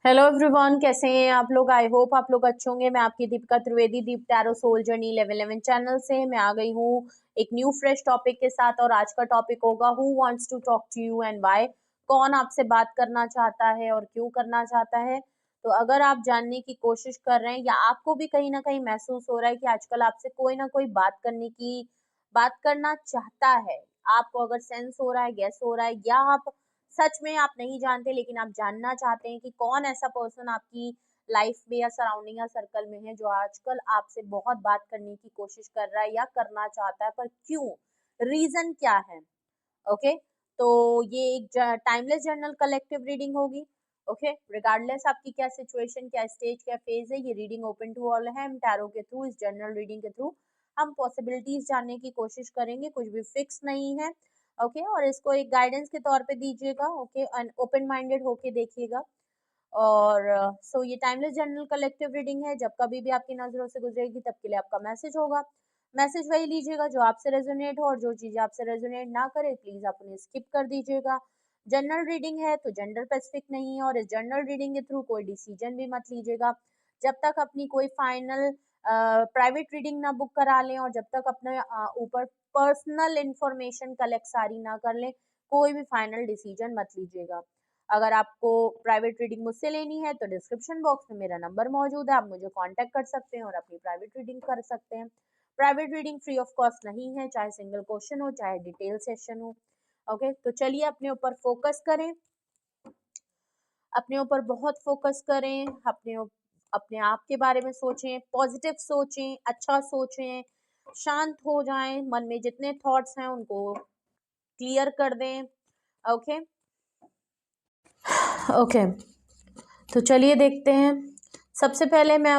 Hello everyone, कैसे हैं आप लोग। आई होप आप लोग अच्छे होंगे। मैं आपकी दीपिका त्रिवेदी, दीप टैरो सोल जर्नी 11 चैनल से मैं आ गई हूँ एक न्यू फ्रेश टॉपिक के साथ। और आज का टॉपिक होगा who wants to talk to you and why. कौन आपसे बात करना चाहता है और क्यों करना चाहता है। तो अगर आप जानने की कोशिश कर रहे हैं या आपको भी कहीं ना कहीं महसूस हो रहा है कि आजकल आपसे कोई ना कोई बात करना चाहता है, आपको अगर सेंस हो रहा है, गेस हो रहा है, या आप सच में आप नहीं जानते लेकिन आप जानना चाहते हैं कि कौन ऐसा पर्सन आपकी लाइफ में या सराउंडिंग या सर्कल में है जो आजकल आपसे बहुत बात करने की कोशिश कर रहा है या करना चाहता है, पर क्यों, रीजन क्या है। ओके, तो ये एक टाइमलेस जर्नल कलेक्टिव रीडिंग होगी। ओके, रिगार्डलेस आपकी क्या सिचुएशन, क्या स्टेज, क्या फेज है, ये रीडिंग ओपन टू ऑल है। हम टैरो के थ्रू, इस जर्नल रीडिंग के थ्रू हम पॉसिबिलिटीज जानने की कोशिश करेंगे, कुछ भी फिक्स नहीं है। ओके, और इसको एक गाइडेंस के तौर पे दीजिएगा। ओके, ओपन माइंडेड होके देखिएगा। और सो ये टाइमलेस जर्नल कलेक्टिव रीडिंग है। जब कभी भी आपकी नजरों से गुजरेगी तब के लिए आपका मैसेज होगा। मैसेज वही लीजिएगा जो आपसे रेजोनेट हो, और जो चीजें आपसे रेजोनेट ना करे प्लीज आप उन्हें स्किप कर दीजिएगा। जनरल रीडिंग है तो जेंडर स्पेसिफिक नहीं है, और इस जनरल रीडिंग के थ्रू कोई डिसीजन भी मत लीजिएगा जब तक अपनी कोई फाइनल प्राइवेट रीडिंग ना बुक करा लें, और जब तक अपने ऊपर पर्सनल इंफॉर्मेशन कलेक्ट सारी ना कर लें, कोई भी फाइनल डिसीजन मत लीजिएगा। अगर आपको प्राइवेट रीडिंग मुझसे लेनी है तो डिस्क्रिप्शन बॉक्स में मेरा नंबर मौजूद है, आप मुझे कांटेक्ट कर सकते हैं और अपनी प्राइवेट रीडिंग कर सकते हैं। Private reading free of cost नहीं है, चाहे सिंगल क्वेश्चन हो चाहे डिटेल सेशन हो। ओके, तो चलिए अपने ऊपर फोकस करें, अपने ऊपर बहुत फोकस करें, अपने आप के बारे में सोचें, पॉजिटिव सोचें, अच्छा सोचें, शांत हो जाएं, मन में जितने थॉट्स हैं उनको क्लियर कर दें। ओके ओके, तो चलिए देखते हैं। सबसे पहले मैं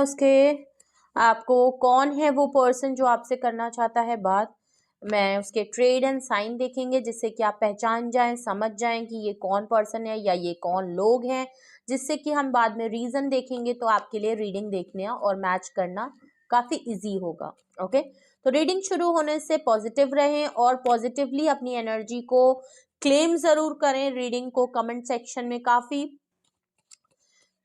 आपको कौन है वो पर्सन जो आपसे करना चाहता है बात, मैं उसके ट्रेड एंड साइन देखेंगे जिससे कि आप पहचान जाएं, समझ जाएं कि ये कौन पर्सन है या ये कौन लोग हैं, जिससे कि हम बाद में रीजन देखेंगे तो आपके लिए रीडिंग देखने और मैच करना काफी इजी होगा। ओके, तो रीडिंग शुरू होने से पॉजिटिव रहें और पॉजिटिवली अपनी एनर्जी को क्लेम जरूर करें। रीडिंग को कमेंट सेक्शन में काफी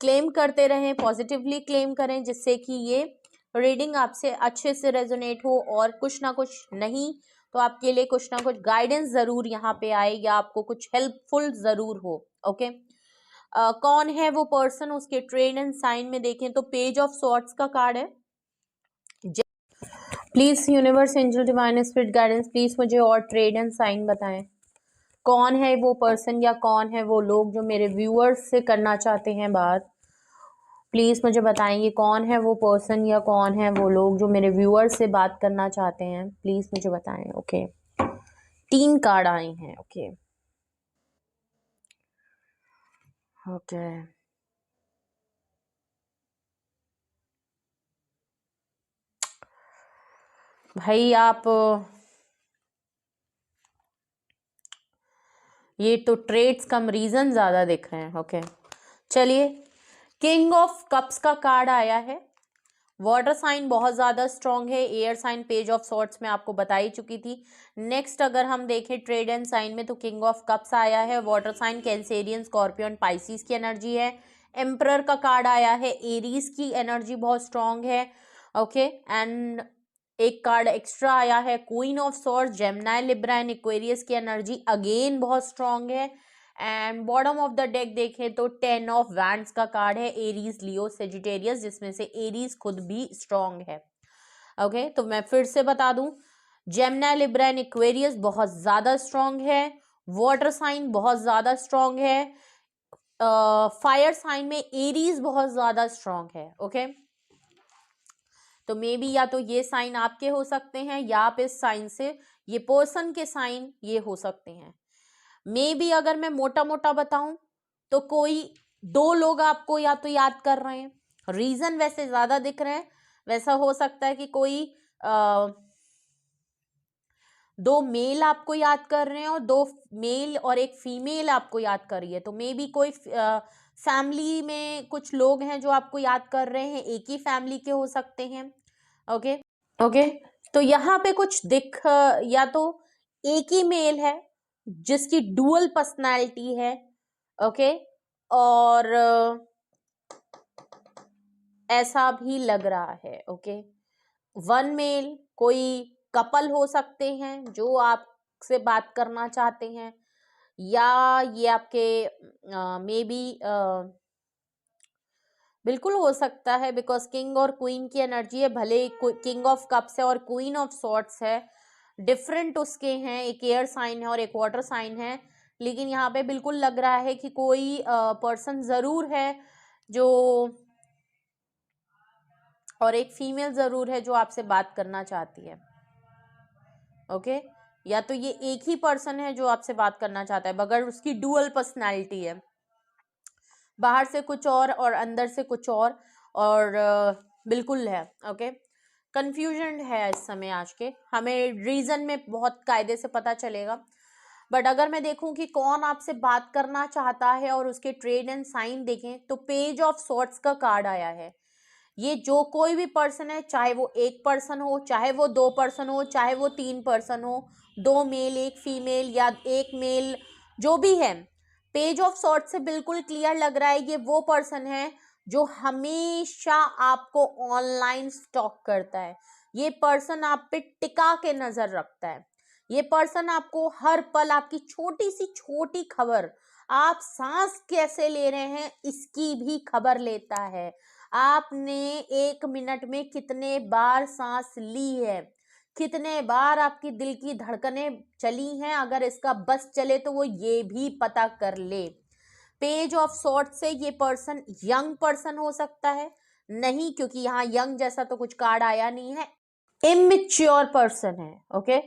क्लेम करते रहें, पॉजिटिवली क्लेम करें, जिससे कि ये रीडिंग आपसे अच्छे से रेजोनेट हो, और कुछ ना कुछ नहीं तो आपके लिए कुछ ना कुछ गाइडेंस जरूर यहाँ पे आए या आपको कुछ हेल्पफुल जरूर हो। ओके, कौन है वो पर्सन, उसके ट्रेड एंड साइन में देखें तो पेज ऑफ सॉर्ट्स का कार्ड है। Please universe, angel, divine spirit guidance, please मुझे और ट्रेड एंड साइन बताएं। कौन है वो पर्सन या कौन है वो लोग जो मेरे व्यूअर्स से करना चाहते हैं बात। प्लीज मुझे बताएंगे कौन है वो पर्सन या कौन है वो लोग जो मेरे व्यूअर्स से बात करना चाहते हैं, प्लीज मुझे बताएं। ओके, 3 कार्ड आए हैं। ओके ओके, भाई आप ये तो ट्रेड्स कम रीजन ज्यादा दिख रहे हैं। ओके, चलिए, किंग ऑफ कप्स का कार्ड आया है। वाटर साइन बहुत ज्यादा स्ट्रॉन्ग है, air sign page of swords में आपको बता ही चुकी थी। नेक्स्ट अगर हम देखें ट्रेड एंड साइन में तो किंग ऑफ कप्स आया है। Water sign Cancerian, Scorpion, Pisces की एनर्जी है। एम्परर का कार्ड आया है, एरीज की एनर्जी बहुत स्ट्रॉन्ग है। ओके, एंड एक कार्ड एक्स्ट्रा आया है, queen of swords, Gemini, Libra and Aquarius की एनर्जी अगेन बहुत स्ट्रॉन्ग है। And bottom of the deck देखें तो 10 ऑफ वैंड्स का कार्ड है, एरीज, लियो, सेजिटेरियस, जिसमें से एरीज खुद भी स्ट्रॉन्ग है। ओके, तो मैं फिर से बता दूं, जेमिनी, लिब्रा एंड एक्वेरियस बहुत ज्यादा स्ट्रॉन्ग है। वाटर साइन बहुत ज्यादा स्ट्रॉन्ग है। फायर साइन में एरीज बहुत ज्यादा स्ट्रॉन्ग है। ओके, तो मे बी या तो ये साइन आपके हो सकते हैं या आप इस साइन से, ये पर्सन के साइन ये हो सकते हैं। मे बी अगर मैं मोटा मोटा बताऊं तो कोई 2 लोग आपको या तो याद कर रहे हैं, रीजन वैसे ज्यादा दिख रहे हैं। वैसा हो सकता है कि कोई 2 मेल आपको याद कर रहे हैं और 2 मेल और एक फीमेल आपको याद कर रही है। तो मे बी कोई फैमिली में कुछ लोग हैं जो आपको याद कर रहे हैं, एक ही फैमिली के हो सकते हैं। ओके ओके, तो यहाँ पे कुछ या तो एक ही मेल है जिसकी डुअल पर्सनालिटी है। ओके, और ऐसा भी लग रहा है। ओके, वन मेल, कोई कपल हो सकते हैं जो आपसे बात करना चाहते हैं, या ये आपके मे बी बिल्कुल हो सकता है, बिकॉज किंग और क्वीन की एनर्जी है, भले किंग ऑफ कप्स है और क्वीन ऑफ सॉर्ड्स है, डिफरेंट उसके हैं, एक एयर साइन है और एक वाटर साइन है, लेकिन यहाँ पे बिल्कुल लग रहा है कि कोई पर्सन जरूर है जो, और एक फीमेल जरूर है जो आपसे बात करना चाहती है। ओके, या तो ये एक ही पर्सन है जो आपसे बात करना चाहता है, मगर उसकी डुअल पर्सनालिटी है, बाहर से कुछ और अंदर से कुछ और बिल्कुल है। ओके, कंफ्यूजन है इस समय आज के, हमें रीजन में बहुत कायदे से पता चलेगा, बट अगर मैं देखूं कि कौन आपसे बात करना चाहता है और उसके ट्रेड एंड साइन देखें तो पेज ऑफ सॉर्ट्स का कार्ड आया है। ये जो कोई भी पर्सन है, चाहे वो एक पर्सन हो, चाहे वो दो पर्सन हो, चाहे वो तीन पर्सन हो, दो मेल एक फीमेल या एक मेल, जो भी है, पेज ऑफ सॉर्ट से बिल्कुल क्लियर लग रहा है ये वो पर्सन है जो हमेशा आपको ऑनलाइन स्टॉक करता है। ये पर्सन आप पे टिका के नजर रखता है। ये पर्सन आपको हर पल आपकी छोटी सी छोटी खबर, आप सांस कैसे ले रहे हैं इसकी भी खबर लेता है। आपने एक मिनट में कितने बार सांस ली है, कितने बार आपकी दिल की धड़कनें चली हैं, अगर इसका बस चले तो वो ये भी पता कर ले। पेज ऑफ सॉर्ट से ये पर्सन यंग पर्सन हो सकता है, नहीं, क्योंकि यहाँ यंग जैसा तो कुछ कार्ड आया नहीं है, इमेच्योर पर्सन है। ओके,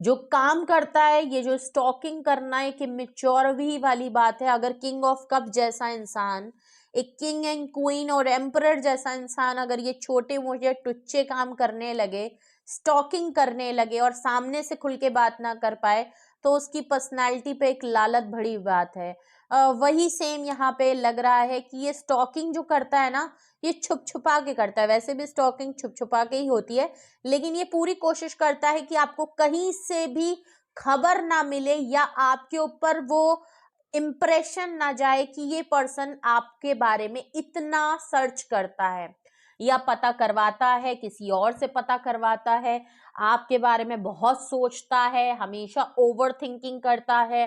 जो काम करता है, ये जो स्टॉकिंग करना है, कि इमेच्योर भी वाली बात है। अगर किंग ऑफ कप जैसा इंसान, एक किंग एंड क्वीन और एम्परर जैसा इंसान, अगर ये छोटे मोटे टुच्चे काम करने लगे, स्टॉकिंग करने लगे और सामने से खुल के बात ना कर पाए, तो उसकी पर्सनालिटी पे एक लालच भरी बात है। वही सेम यहाँ पे लग रहा है कि ये स्टॉकिंग जो करता है ना, ये छुप छुपा के करता है। वैसे भी स्टॉकिंग छुप छुपा के ही होती है, लेकिन ये पूरी कोशिश करता है कि आपको कहीं से भी खबर ना मिले या आपके ऊपर वो इम्प्रेशन ना जाए कि ये पर्सन आपके बारे में इतना सर्च करता है या पता करवाता है, किसी और से पता करवाता है, आपके बारे में बहुत सोचता है, हमेशा ओवर थिंकिंग करता है,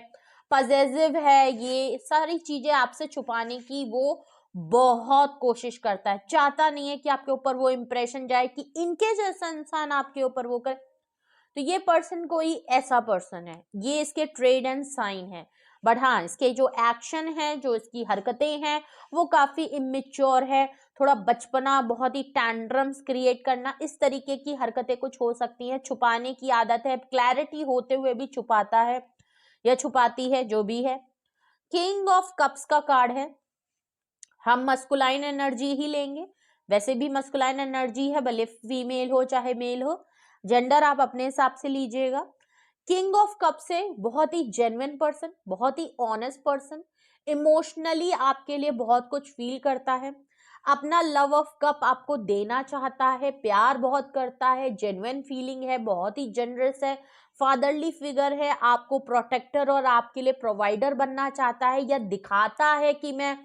पजेसिव है, ये सारी चीजें आपसे छुपाने की वो बहुत कोशिश करता है। चाहता नहीं है कि आपके ऊपर वो इम्प्रेशन जाए कि इनके जैसा इंसान आपके ऊपर वो करे। तो ये पर्सन कोई ऐसा पर्सन है, ये इसके ट्रेड एंड साइन है। बट हाँ, इसके जो एक्शन है, जो इसकी हरकतें हैं, वो काफी इमेच्योर है, थोड़ा बचपना, बहुत ही टैंड्रम्स क्रिएट करना, इस तरीके की हरकतें कुछ हो सकती हैं। छुपाने की आदत है, क्लैरिटी होते हुए भी छुपाता है या छुपाती है, जो भी है। किंग ऑफ कप्स का कार्ड है, हम मस्कुलाइन एनर्जी ही लेंगे, वैसे भी मस्कुलाइन एनर्जी है, भले फीमेल हो चाहे मेल हो, जेंडर आप अपने हिसाब से लीजिएगा। किंग ऑफ कप से बहुत ही जेन्युइन पर्सन, बहुत ही ऑनेस्ट पर्सन, इमोशनली आपके लिए बहुत कुछ फील करता है, अपना लव ऑफ कप आपको देना चाहता है, प्यार बहुत करता है, जेन्युइन फीलिंग है, बहुत ही जनरस है, फादरली फिगर है, आपको प्रोटेक्टर और आपके लिए प्रोवाइडर बनना चाहता है, या दिखाता है कि मैं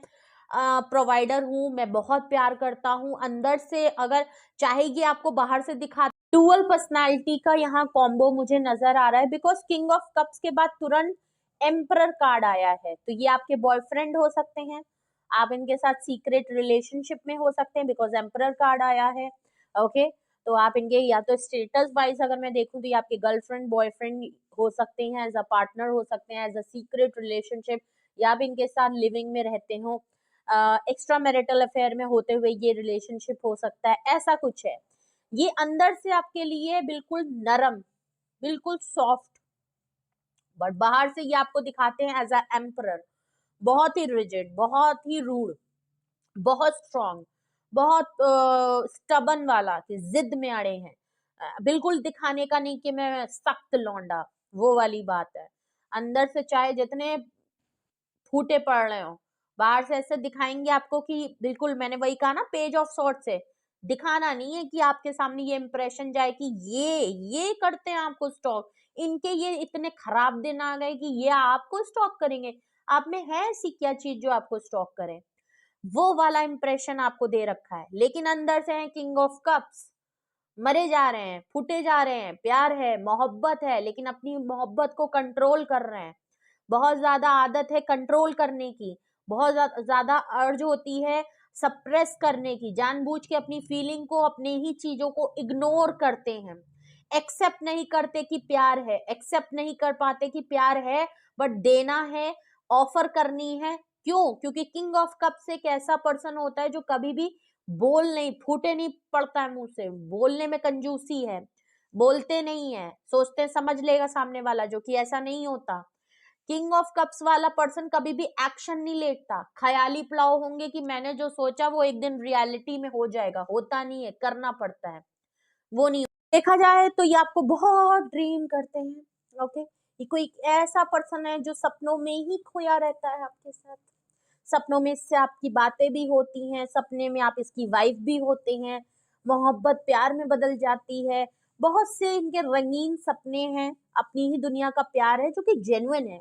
प्रोवाइडर हूँ, मैं बहुत प्यार करता हूँ अंदर से। अगर चाहेगी आपको बाहर से दिखा, डुअल पर्सनालिटी का यहाँ कॉम्बो मुझे नजर आ रहा है, बिकॉज किंग ऑफ कप्स के बाद तुरंत एम्परर कार्ड आया है, तो ये आपके बॉयफ्रेंड हो सकते हैं, आप इनके साथ सीक्रेट रिलेशनशिप में हो सकते हैं, बिकॉज एम्परर कार्ड आया है। ओके, तो आप इनके या तो स्टेटस वाइज अगर मैं देखूं तो ये आपके गर्लफ्रेंड बॉयफ्रेंड हो सकते हैं, एज अ पार्टनर हो सकते हैं, एज अ सीक्रेट रिलेशनशिप, या आप इनके साथ लिविंग में रहते हो, एक्स्ट्रा मैरिटल अफेयर में होते हुए ये रिलेशनशिप हो सकता है, ऐसा कुछ है। ये अंदर से आपके लिए बिल्कुल नरम, बिल्कुल सॉफ्ट, बट बाहर से ये आपको दिखाते हैं एज अ एम्परर, बहुत ही रिजिड, बहुत ही रूड, बहुत स्ट्रॉन्ग, बहुत स्टबन वाला, कि जिद में अड़े हैं, बिल्कुल दिखाने का नहीं कि मैं सख्त लौंडा, वो वाली बात है। अंदर से चाहे जितने फूटे पड़ रहे हो, बाहर से ऐसे दिखाएंगे आपको कि बिल्कुल, मैंने वही कहा ना, पेज ऑफ सॉर्ट से दिखाना नहीं है कि आपके सामने ये इंप्रेशन जाए कि ये करते हैं आपको स्टॉक, इनके ये इतने खराब दिन आ गए कि ये आपको स्टॉक करेंगे। आप में है ऐसी क्या चीज जो आपको स्टॉक करें? वो वाला इंप्रेशन आपको दे रखा है, लेकिन अंदर से है किंग ऑफ कप्स, मरे जा रहे हैं, फूटे जा रहे हैं, प्यार है, मोहब्बत है, लेकिन अपनी मोहब्बत को कंट्रोल कर रहे हैं। बहुत ज्यादा आदत है कंट्रोल करने की, बहुत ज्यादा अर्ज होती है सप्रेस करने की, जानबूझ के अपनी फीलिंग को, अपने ही चीजों को इग्नोर करते हैं, एक्सेप्ट नहीं करते कि प्यार है, एक्सेप्ट नहीं कर पाते कि प्यार है, बट देना है, ऑफर करनी है। क्यों? क्योंकि किंग ऑफ कप्स एक ऐसा पर्सन होता है जो कभी भी बोल नहीं, फूटे नहीं पड़ता है मुंह से, बोलने में कंजूसी है, बोलते नहीं है, सोचते समझ लेगा सामने वाला, जो कि ऐसा नहीं होता। किंग ऑफ कप्स वाला पर्सन कभी भी एक्शन नहीं लेता, ख्याली पुलाव होंगे कि मैंने जो सोचा वो एक दिन रियलिटी में हो जाएगा, होता नहीं है, करना पड़ता है, वो नहीं। देखा जाए तो ये आपको बहुत ड्रीम करते हैं, ओके। ये कोई ऐसा पर्सन है जो सपनों में ही खोया रहता है आपके साथ, सपनों में इससे आपकी बातें भी होती हैं, सपने में आप इसकी वाइफ भी होते हैं, मोहब्बत प्यार में बदल जाती है, बहुत से इनके रंगीन सपने हैं, अपनी ही दुनिया का प्यार है जो कि जेन्युइन है।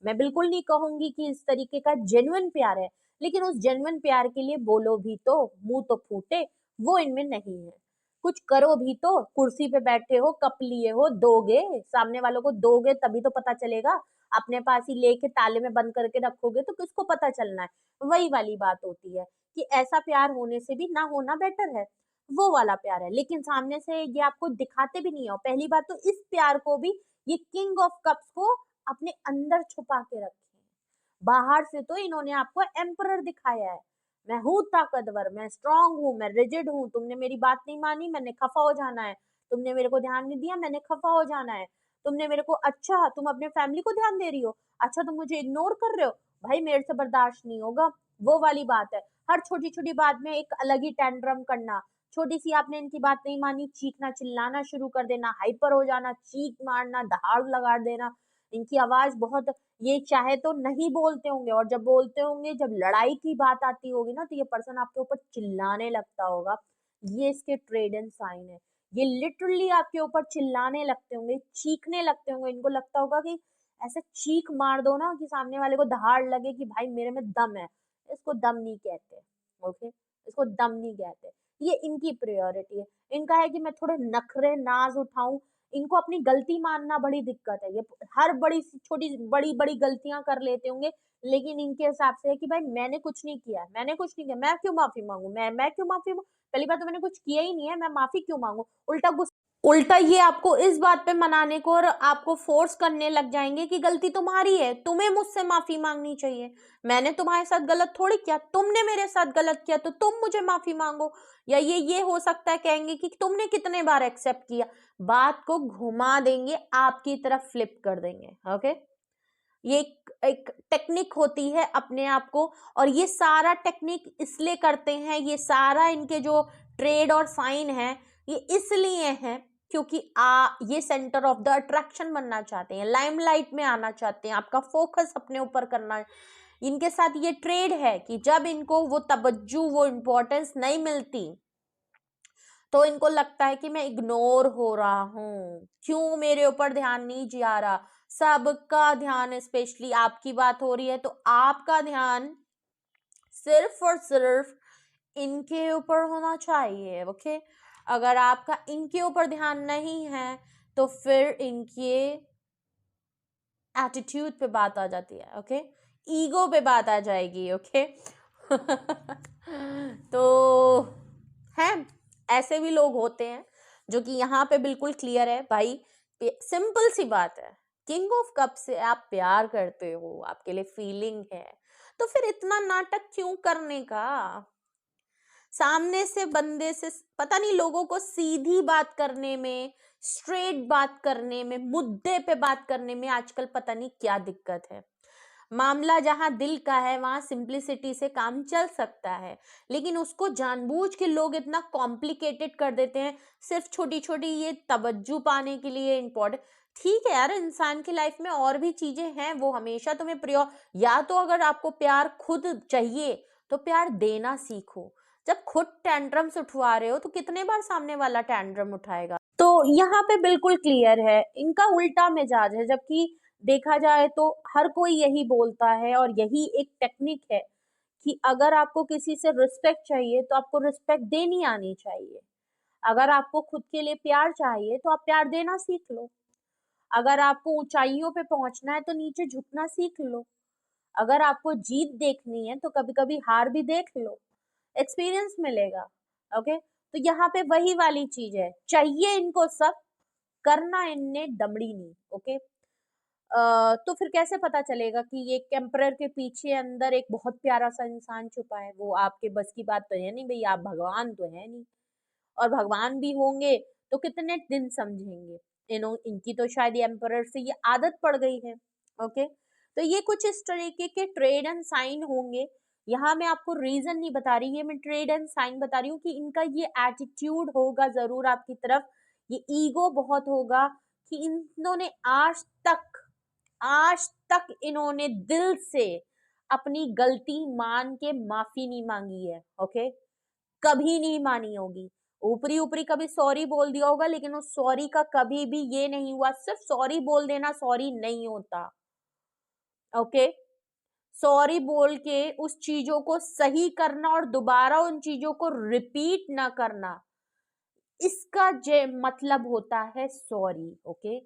मैं बिल्कुल नहीं कहूंगी कि इस तरीके का जेन्युइन प्यार है, लेकिन उस जेन्युइन प्यार के लिए बोलो भी तो, मुंह तो फूटे, वो इनमें नहीं है। कुछ करो भी तो, कुर्सी पे बैठे हो, कप लिए हो, दोगे सामने वालों को, दोगे तभी तो पता चलेगा, अपने पास ही लेके ताले में बंद करके रखोगे तो किसको पता चलना है। वही वाली बात होती है कि ऐसा प्यार होने से भी ना होना बेटर है, वो वाला प्यार है, लेकिन सामने से ये आपको दिखाते भी नहीं हो। पहली बात तो इस प्यार को भी ये किंग ऑफ कप्स को अपने अंदर छुपा के रखे हैं, बाहर से तो इन्होंने आपको एम्परर दिखाया है, मैं हूँ ताकतवर, मैं स्ट्रांग हूँ, मैं रिजिड हूँ, तुमने मेरी बात नहीं मानी, मैंने खफा हो जाना है, तुमने मेरे को ध्यान नहीं दिया, मैंने खफा हो जाना है, तुमने मेरे को, अच्छा तुम अपने फैमिली को ध्यान दे रही हो, अच्छा तुम मुझे इग्नोर कर रहे हो, भाई मेरे से बर्दाश्त नहीं होगा। वो वाली बात है, हर छोटी छोटी बात में एक अलग ही टेंड्रम करना, छोटी सी आपने इनकी बात नहीं मानी, चीखना चिल्लाना शुरू कर देना, हाइपर हो जाना, चीख मारना, दहाड़ लगा देना, इनकी आवाज बहुत, ये चाहे तो नहीं बोलते होंगे, और जब बोलते होंगे, जब लड़ाई की बात आती होगी ना, तो ये पर्सन आपके ऊपर चिल्लाने लगता होगा, ये इसके ट्रेड एंड साइन है। ये लिटरली आपके ऊपर चिल्लाने लगते होंगे, चीखने लगते होंगे, इनको लगता होगा कि ऐसे चीख मार दो ना कि सामने वाले को दहाड़ लगे कि भाई मेरे में दम है। इसको दम नहीं कहते, ओके, इसको दम नहीं कहते। ये इनकी प्रायोरिटी है, इनका है कि मैं थोड़े नखरे नाज उठाऊं, इनको अपनी गलती मानना बड़ी दिक्कत है, ये हर बड़ी छोटी बड़ी बड़ी गलतियां कर लेते होंगे, लेकिन इनके हिसाब से है कि भाई मैंने कुछ नहीं किया, मैंने कुछ नहीं किया, मैं क्यों माफी मांगू, मैं क्यों माफी मांगू, पहली बात तो मैंने कुछ किया ही नहीं है, मैं माफी क्यों मांगू। उल्टा ये आपको इस बात पे मनाने को और आपको फोर्स करने लग जाएंगे कि गलती तुम्हारी है, तुम्हें मुझसे माफी मांगनी चाहिए, मैंने तुम्हारे साथ गलत थोड़ी किया, तुमने मेरे साथ गलत किया तो तुम मुझे माफी मांगो। या ये हो सकता है कहेंगे कि तुमने कितने बार एक्सेप्ट किया, बात को घुमा देंगे, आपकी तरफ फ्लिप कर देंगे, ओके। ये एक टेक्निक होती है अपने आप को, और ये सारा टेक्निक इसलिए करते हैं, ये सारा इनके जो ट्रेड और साइन है ये इसलिए है क्योंकि ये सेंटर ऑफ द अट्रैक्शन बनना चाहते हैं, लाइमलाइट में आना चाहते हैं, आपका फोकस अपने ऊपर करना। इनके साथ ये ट्रेड है कि जब इनको वो तवज्जो, वो इंपॉर्टेंस नहीं मिलती, तो इनको लगता है कि मैं इग्नोर हो रहा हूँ, क्यों मेरे ऊपर ध्यान नहीं जा रहा, सबका ध्यान, स्पेशली आपकी बात हो रही है तो आपका ध्यान सिर्फ और सिर्फ इनके ऊपर होना चाहिए, ओके। अगर आपका इनके ऊपर ध्यान नहीं है तो फिर इनके एटीट्यूड पे बात आ जाती है, ओके, ईगो पे बात आ जाएगी, ओके। तो है, ऐसे भी लोग होते हैं जो कि यहाँ पे बिल्कुल क्लियर है भाई, सिंपल सी बात है, किंग ऑफ कप से आप प्यार करते हो, आपके लिए फीलिंग है, तो फिर इतना नाटक क्यों करने का। सामने से बंदे से पता नहीं लोगों को सीधी बात करने में, स्ट्रेट बात करने में, मुद्दे पे बात करने में आजकल पता नहीं क्या दिक्कत है। मामला जहां दिल का है वहां सिंप्लिसिटी से काम चल सकता है, लेकिन उसको जानबूझ के लोग इतना कॉम्प्लिकेटेड कर देते हैं, सिर्फ छोटी छोटी ये तवज्जो पाने के लिए। इम्पोर्टेंट, ठीक है यार, इंसान की लाइफ में और भी चीजें हैं, वो हमेशा तुम्हें या तो अगर आपको प्यार खुद चाहिए तो प्यार देना सीखो। जब खुद टैंट्रम्स उठवा रहे हो तो कितने बार सामने वाला टैंट्रम उठाएगा। तो यहाँ पे बिल्कुल क्लियर है, इनका उल्टा मिजाज है, जबकि देखा जाए तो हर कोई यही बोलता है और यही एक टेक्निक है कि अगर आपको किसी से रिस्पेक्ट चाहिए तो आपको रिस्पेक्ट देनी आनी चाहिए। अगर आपको खुद के लिए प्यार चाहिए तो आप प्यार देना सीख लो। अगर आपको ऊंचाइयों पे पहुंचना है तो नीचे झुकना सीख लो। अगर आपको जीत देखनी है तो कभी कभी हार भी देख लो, एक्सपीरियंस मिलेगा। ओके, तो यहाँ पे वही वाली चीज है, चाहिए इनको सब, करना इनने दमड़ी नहीं। ओके, तो फिर कैसे पता चलेगा कि ये एम्परर के पीछे अंदर एक बहुत प्यारा सा इंसान छुपा है? वो आपके बस की बात तो है नहीं भाई, आप भगवान तो है नहीं। और भगवान भी होंगे तो कितने दिन समझेंगे? इनकी तो शायद एम्परर से ये आदत पड़ गई है। ओके, तो ये कुछ इस तरीके के ट्रेड एंड साइन होंगे। यहाँ मैं आपको रीजन नहीं बता रही, ये मैं ट्रेड एंड साइन बता रही हूँ कि इनका ये एटीट्यूड होगा जरूर आपकी तरफ, ये ईगो बहुत होगा कि इन्होंने आज तक इन्होंने दिल से अपनी गलती मान के माफी नहीं मांगी है। ओके, कभी नहीं मानी होगी। ऊपरी ऊपरी कभी सॉरी बोल दिया होगा, लेकिन उस सॉरी का कभी भी ये नहीं हुआ, सिर्फ सॉरी बोल देना सॉरी नहीं होता। ओके, सॉरी बोल के उस चीजों को सही करना और दोबारा उन चीजों को रिपीट ना करना, इसका जे मतलब होता है सॉरी। ओके,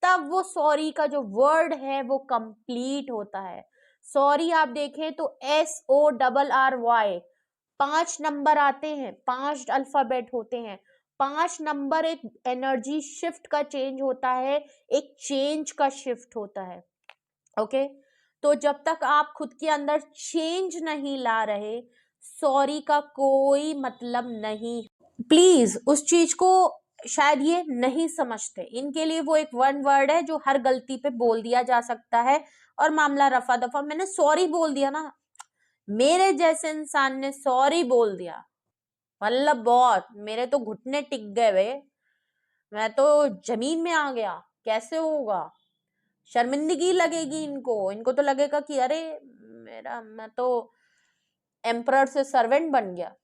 तब वो सॉरी का जो वर्ड है वो कंप्लीट होता है। सॉरी आप देखें तो SORRY 5 नंबर आते हैं, 5 अल्फाबेट होते हैं। 5 नंबर एक एनर्जी शिफ्ट का चेंज होता है, एक चेंज का शिफ्ट होता है। ओके, तो जब तक आप खुद के अंदर चेंज नहीं ला रहे, सॉरी का कोई मतलब नहीं। प्लीज उस चीज को शायद ये नहीं समझते, इनके लिए वो एक वन वर्ड है जो हर गलती पे बोल दिया जा सकता है और मामला रफा दफा। मैंने सॉरी बोल दिया ना, मेरे जैसे इंसान ने सॉरी बोल दिया, मतलब बहुत, मेरे तो घुटने टिक गए वे, मैं तो जमीन में आ गया। कैसे होगा? शर्मिंदगी लगेगी इनको तो लगेगा कि अरे मैं तो एम्परर से सर्वेंट बन गया,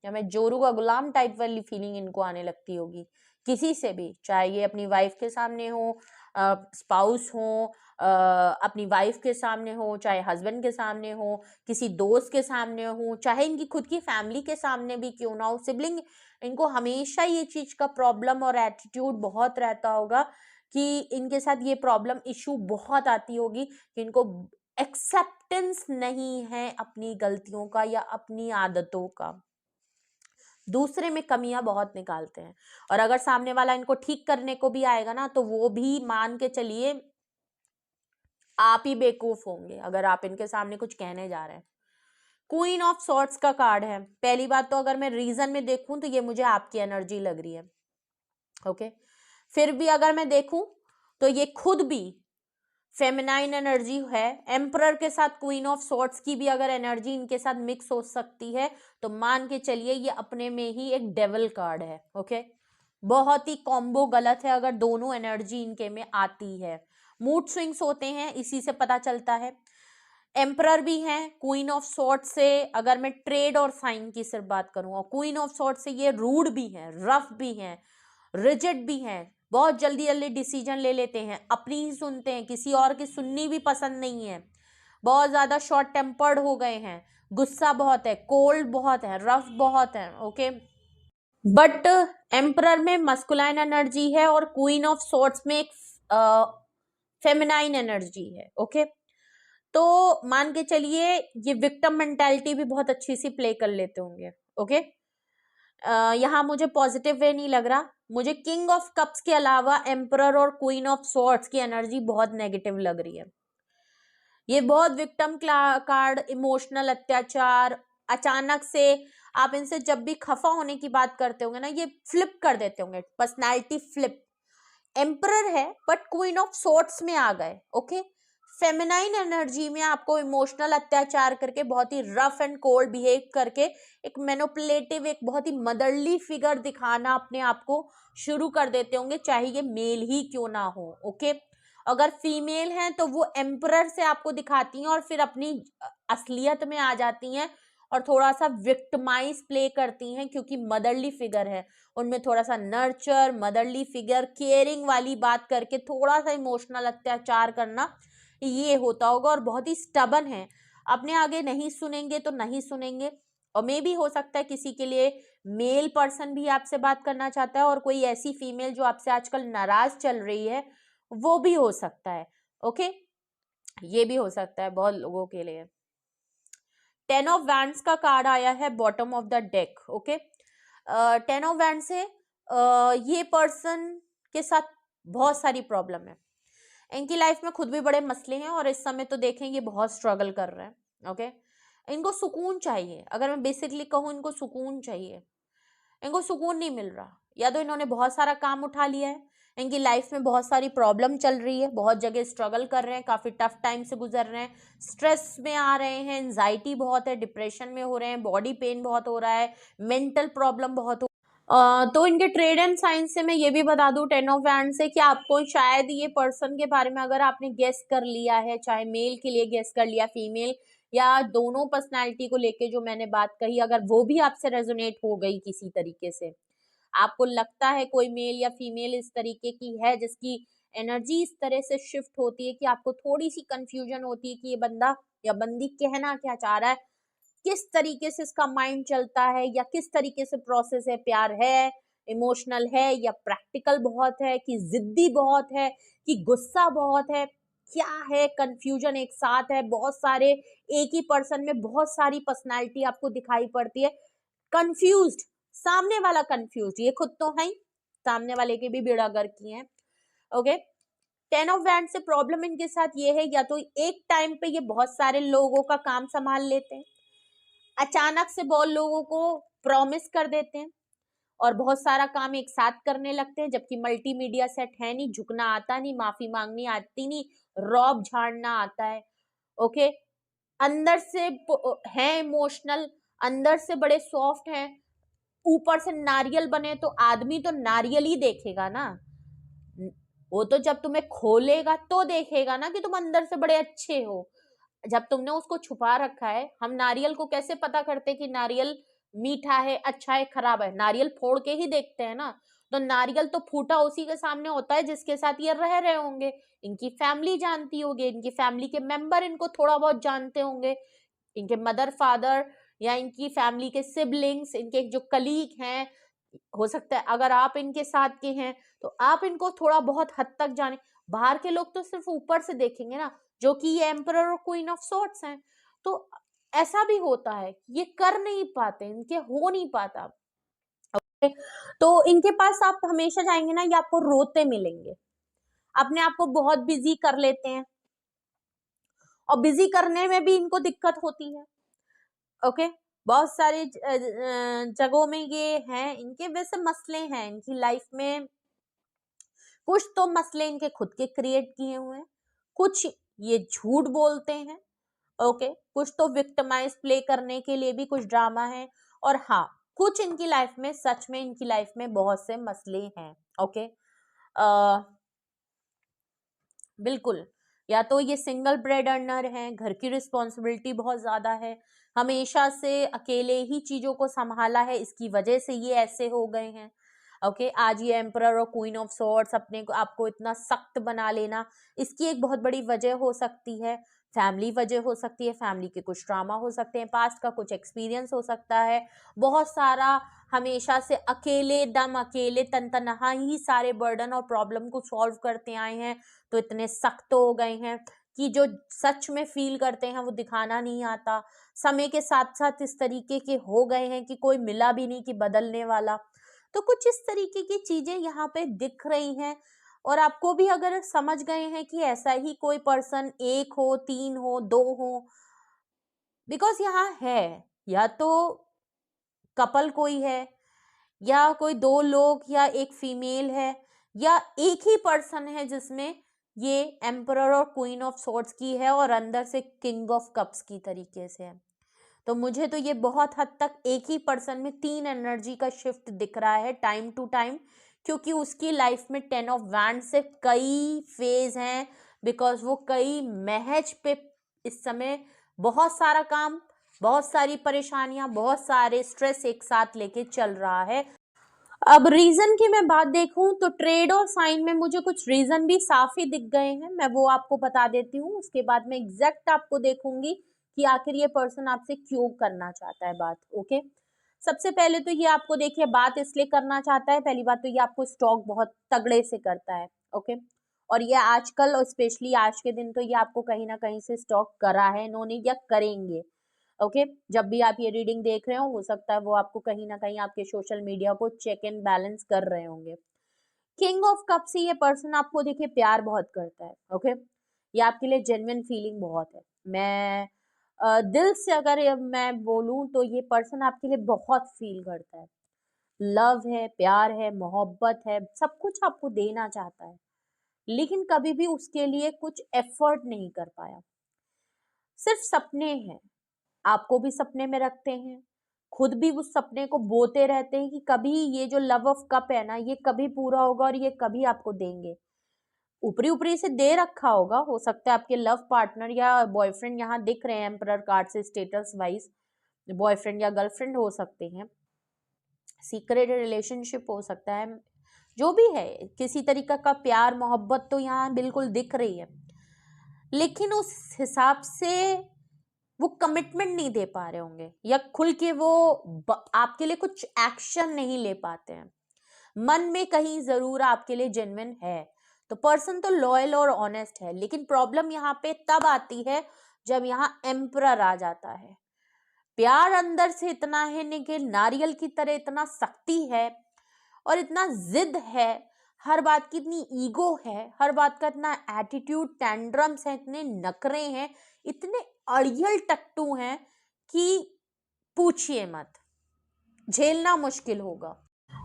या मैं जोरू का गुलाम टाइप वाली फीलिंग इनको आने लगती होगी किसी से भी, चाहे ये अपनी वाइफ के सामने हो, स्पाउस हो, अपनी वाइफ के सामने हो, चाहे हस्बैंड के सामने हो, किसी दोस्त के सामने हो, चाहे इनकी खुद की फैमिली के सामने भी क्यों ना हो, सिबलिंग, इनको हमेशा ये चीज का प्रॉब्लम और एटीट्यूड बहुत रहता होगा कि इनके साथ ये प्रॉब्लम इशू बहुत आती होगी कि इनको एक्सेप्टेंस नहीं है अपनी गलतियों का या अपनी आदतों का। दूसरे में कमियां बहुत निकालते हैं, और अगर सामने वाला इनको ठीक करने को भी आएगा ना तो वो भी मान के चलिए आप ही बेवकूफ होंगे अगर आप इनके सामने कुछ कहने जा रहे हैं। क्वीन ऑफ सॉर्ट्स का कार्ड है। पहली बात तो अगर मैं रीजन में देखूं तो ये मुझे आपकी एनर्जी लग रही है। ओके, फिर भी अगर मैं देखूं तो ये खुद भी फेमिनाइन एनर्जी है। एम्परर के साथ क्वीन ऑफ सॉर्ट्स की भी अगर एनर्जी इनके साथ मिक्स हो सकती है तो मान के चलिए ये अपने में ही एक डेविल कार्ड है। ओके, बहुत ही कॉम्बो गलत है अगर दोनों एनर्जी इनके में आती है। मूड स्विंग्स होते हैं, इसी से पता चलता है। एम्परर भी हैं क्वीन ऑफ सॉर्ट से, अगर मैं ट्रेड और साइन की सिर्फ बात करूं, और क्वीन ऑफ सॉर्ट से ये रूड भी हैं, रफ भी हैं, रिजिड भी हैं, बहुत जल्दी जल्दी डिसीजन ले लेते हैं, अपनी ही सुनते हैं, किसी और की सुननी भी पसंद नहीं है, बहुत ज्यादा शॉर्ट टेम्पर्ड हो गए हैं, गुस्सा बहुत है, कोल्ड बहुत है, रफ बहुत है। ओके, बट एम्परर में मस्कुलाइन एनर्जी है और क्वीन ऑफ सॉर्ट्स में एक फेमिनाइन एनर्जी है। ओके, तो मान के चलिए ये विक्टिम मेंटालिटी भी बहुत अच्छी सी प्ले कर लेते होंगे। ओके, यहाँ मुझे पॉजिटिव वे नहीं लग रहा, मुझे किंग ऑफ कप्स के अलावा एम्परर और क्वीन ऑफ सॉर्ड्स की एनर्जी बहुत नेगेटिव लग रही है। ये बहुत विक्टिम कार्ड, इमोशनल अत्याचार, अचानक से आप इनसे जब भी खफा होने की बात करते होंगे ना, ये फ्लिप कर देते होंगे, पर्सनैलिटी फ्लिप। एम्परर है बट क्वीन ऑफ सॉर्ड्स में आ गए। ओके, फेमिनाइन एनर्जी में आपको इमोशनल अत्याचार करके, बहुत ही रफ एंड कोल्ड बिहेव करके, एक मैनिपुलेटिव, एक बहुत ही मदरली फिगर दिखाना अपने आप को शुरू कर देते होंगे, चाहे ये मेल ही क्यों ना हो। ओके, अगर फीमेल हैं तो वो एम्परर से आपको दिखाती हैं और फिर अपनी असलियत में आ जाती हैं और थोड़ा सा विक्टिमाइज प्ले करती हैं, क्योंकि मदरली फिगर है उनमें, थोड़ा सा नर्चर, मदरली फिगर, केयरिंग वाली बात करके थोड़ा सा इमोशनल अत्याचार करना ये होता होगा, और बहुत ही स्टबन है। अपने आगे नहीं सुनेंगे तो नहीं सुनेंगे। और मे भी हो सकता है किसी के लिए मेल पर्सन भी आपसे बात करना चाहता है और कोई ऐसी फीमेल जो आपसे आजकल नाराज चल रही है वो भी हो सकता है। ओके, ये भी हो सकता है बहुत लोगों के लिए। 10 ऑफ वैंड्स का कार्ड आया है bottom of the deck. Okay, 10 of wand से ये पर्सन के साथ बहुत सारी प्रॉब्लम है, इनकी लाइफ में खुद भी बड़े मसले हैं और इस समय तो देखें ये बहुत स्ट्रगल कर रहे हैं। ओके, इनको सुकून चाहिए, अगर मैं बेसिकली कहूँ इनको सुकून चाहिए, इनको सुकून नहीं मिल रहा। या तो इन्होंने बहुत सारा काम उठा लिया है, इनकी लाइफ में बहुत सारी प्रॉब्लम चल रही है, बहुत जगह स्ट्रगल कर रहे हैं, काफी टफ टाइम से गुजर रहे हैं, स्ट्रेस में आ रहे हैं, एंजाइटी बहुत है, डिप्रेशन में हो रहे हैं, बॉडी पेन बहुत हो रहा है, मेंटल प्रॉब्लम बहुत हो। तो इनके ट्रेड एंड साइंस से मैं ये भी बता दूं 10 ऑफ वैंड से कि आपको शायद ये पर्सन के बारे में अगर आपने गेस कर लिया है, चाहे मेल के लिए गेस कर लिया, फीमेल या दोनों पर्सनालिटी को लेके जो मैंने बात कही, अगर वो भी आपसे रेजोनेट हो गई किसी तरीके से, आपको लगता है कोई मेल या फीमेल इस तरीके की है जिसकी एनर्जी इस तरह से शिफ्ट होती है कि आपको थोड़ी सी कंफ्यूजन होती है कि ये बंदा या बंदी कहना क्या चाह रहा है, किस तरीके से इसका माइंड चलता है, या किस तरीके से प्रोसेस है, प्यार है, इमोशनल है, या प्रैक्टिकल बहुत है, कि जिद्दी बहुत है, कि गुस्सा बहुत है, क्या है, कंफ्यूजन एक साथ है, बहुत सारे एक ही पर्सन में बहुत सारी पर्सनालिटी आपको दिखाई पड़ती है, कंफ्यूज्ड, सामने वाला कंफ्यूज्ड, ये खुद तो है ही, सामने वाले के भी बेड़ा गर्क की है। ओके, 10 ऑफ वैंड से प्रॉब्लम इनके साथ ये है, या तो एक टाइम पे ये बहुत सारे लोगों का काम संभाल लेते हैं, अचानक से बहुत लोगों को प्रॉमिस कर देते हैं और बहुत सारा काम एक साथ करने लगते हैं, जबकि मल्टीमीडिया सेट है नहीं, झुकना आता नहीं, माफी मांगनी आती नहीं, रौब झाड़ना आता है। ओके, अंदर से है इमोशनल, अंदर से बड़े सॉफ्ट हैं, ऊपर से नारियल बने तो आदमी तो नारियल ही देखेगा ना, वो तो जब तुम्हें खोलेगा तो देखेगा ना कि तुम अंदर से बड़े अच्छे हो। जब तुमने उसको छुपा रखा है, हम नारियल को कैसे पता करते कि नारियल मीठा है, अच्छा है, खराब है? नारियल फोड़ के ही देखते हैं ना। तो नारियल तो फूटा उसी के सामने होता है जिसके साथ ये रह रहे होंगे, इनकी फैमिली जानती होगी, इनकी फैमिली के मेंबर इनको थोड़ा बहुत जानते होंगे, इनके मदर फादर या इनकी फैमिली के सिबलिंग्स, इनके जो कलीग हैं, हो सकता है अगर आप इनके साथ के हैं तो आप इनको थोड़ा बहुत हद तक जाने। बाहर के लोग तो सिर्फ ऊपर से देखेंगे ना, जो कि ये एम्परर और क्वीन ऑफ सॉर्ड्स हैं, तो ऐसा भी होता है, ये कर नहीं पाते, इनके हो नहीं पाता। तो इनके पास आप हमेशा जाएंगे ना, ये आपको रोते मिलेंगे, अपने आप को बहुत बिजी कर लेते हैं और बिजी करने में भी इनको दिक्कत होती है। ओके, बहुत सारे जगहों में ये हैं, इनके वैसे मसले हैं इनकी लाइफ में, कुछ तो मसले इनके खुद के क्रिएट किए हुए हैं, कुछ ये झूठ बोलते हैं। ओके, कुछ तो विक्टिमाइज प्ले करने के लिए भी कुछ ड्रामा है, और हाँ, कुछ इनकी लाइफ में सच में इनकी लाइफ में बहुत से मसले हैं। ओके, बिल्कुल, या तो ये सिंगल ब्रेड अर्नर हैं, घर की रिस्पॉन्सिबिलिटी बहुत ज्यादा है, हमेशा से अकेले ही चीजों को संभाला है, इसकी वजह से ये ऐसे हो गए हैं। ओके, आज ये एम्परर और क्वीन ऑफ सॉर्ड्स अपने को आपको इतना सख्त बना लेना, इसकी एक बहुत बड़ी वजह हो सकती है, फैमिली वजह हो सकती है, फैमिली के कुछ ड्रामा हो सकते हैं, पास्ट का कुछ एक्सपीरियंस हो सकता है, बहुत सारा हमेशा से अकेले दम अकेले तनतनहा ही सारे बर्डन और प्रॉब्लम को सॉल्व करते आए हैं, तो इतने सख्त हो गए हैं कि जो सच में फील करते हैं वो दिखाना नहीं आता, समय के साथ साथ इस तरीके के हो गए हैं कि कोई मिला भी नहीं कि बदलने वाला। तो कुछ इस तरीके की चीजें यहाँ पे दिख रही हैं, और आपको भी अगर समझ गए हैं कि ऐसा ही कोई पर्सन एक हो, तीन हो, दो हो, बिकॉज यहाँ है, या तो कपल कोई है, या कोई दो लोग, या एक फीमेल है, या एक ही पर्सन है जिसमें ये एम्परर और क्वीन ऑफ सॉर्ड्स की है और अंदर से किंग ऑफ कप्स की तरीके से है। तो मुझे तो ये बहुत हद तक एक ही पर्सन में तीन एनर्जी का शिफ्ट दिख रहा है टाइम टू टाइम, क्योंकि उसकी लाइफ में 10 ऑफ वैंड से कई फेज हैं, बिकॉज वो कई महज पे इस समय बहुत सारा काम, बहुत सारी परेशानियां, बहुत सारे स्ट्रेस एक साथ लेके चल रहा है। अब रीजन की मैं बात देखूं तो ट्रेड और साइन में मुझे कुछ रीजन भी साफ ही दिख गए हैं, मैं वो आपको बता देती हूँ, उसके बाद मैं एग्जैक्ट आपको देखूंगी कि आखिर ये पर्सन आपसे क्यों करना चाहता है बात। ओके, सबसे पहले तो ये आपको देखिए बात इसलिए करना चाहता है, पहली बात तो ये आपको स्टॉक बहुत तगड़े से करता है। ओके, और ये आजकल और स्पेशली आज के दिन तो ये आपको कहीं ना कहीं से स्टॉक करा है इन्होंने या करेंगे। ओके, जब भी आप ये रीडिंग देख रहे हो सकता है वो आपको कहीं ना कहीं आपके सोशल मीडिया को चेक एंड बैलेंस कर रहे होंगे। किंग ऑफ कप से ये पर्सन आपको देखिए प्यार बहुत करता है। ओके, ये आपके लिए जेन्युइन फीलिंग बहुत है। मैं दिल से अगर मैं बोलूं तो ये पर्सन आपके लिए बहुत फील करता है, लव है, प्यार है, मोहब्बत है, सब कुछ आपको देना चाहता है, लेकिन कभी भी उसके लिए कुछ एफर्ट नहीं कर पाया। सिर्फ सपने हैं, आपको भी सपने में रखते हैं, खुद भी उस सपने को बोते रहते हैं कि कभी ये जो लव ऑफ कप है ना ये कभी पूरा होगा और ये कभी आपको देंगे। ऊपरी ऊपरी से दे रखा होगा, हो सकता है आपके लव पार्टनर या बॉयफ्रेंड यहाँ दिख रहे हैं एम्परर कार्ड से स्टेटस वाइज, बॉयफ्रेंड या गर्लफ्रेंड हो सकते हैं, सीक्रेट रिलेशनशिप हो सकता है, जो भी है किसी तरीका का प्यार मोहब्बत तो यहाँ बिल्कुल दिख रही है, लेकिन उस हिसाब से वो कमिटमेंट नहीं दे पा रहे होंगे या खुल के वो आपके लिए कुछ एक्शन नहीं ले पाते हैं। मन में कहीं जरूर आपके लिए जेन्युइन है, तो पर्सन तो लॉयल और ऑनेस्ट है, लेकिन प्रॉब्लम यहाँ पे तब आती है जब यहाँ एम्परर आ जाता है। प्यार अंदर से इतना है नहीं कि नारियल की तरह इतना सख्ती है और इतना जिद है, हर बात की इतनी ईगो है, हर बात का इतना एटीट्यूड टेंड्रम्स है, इतने नखरे हैं, इतने अड़ियल टट्टू हैं कि पूछिए मत, झेलना मुश्किल होगा।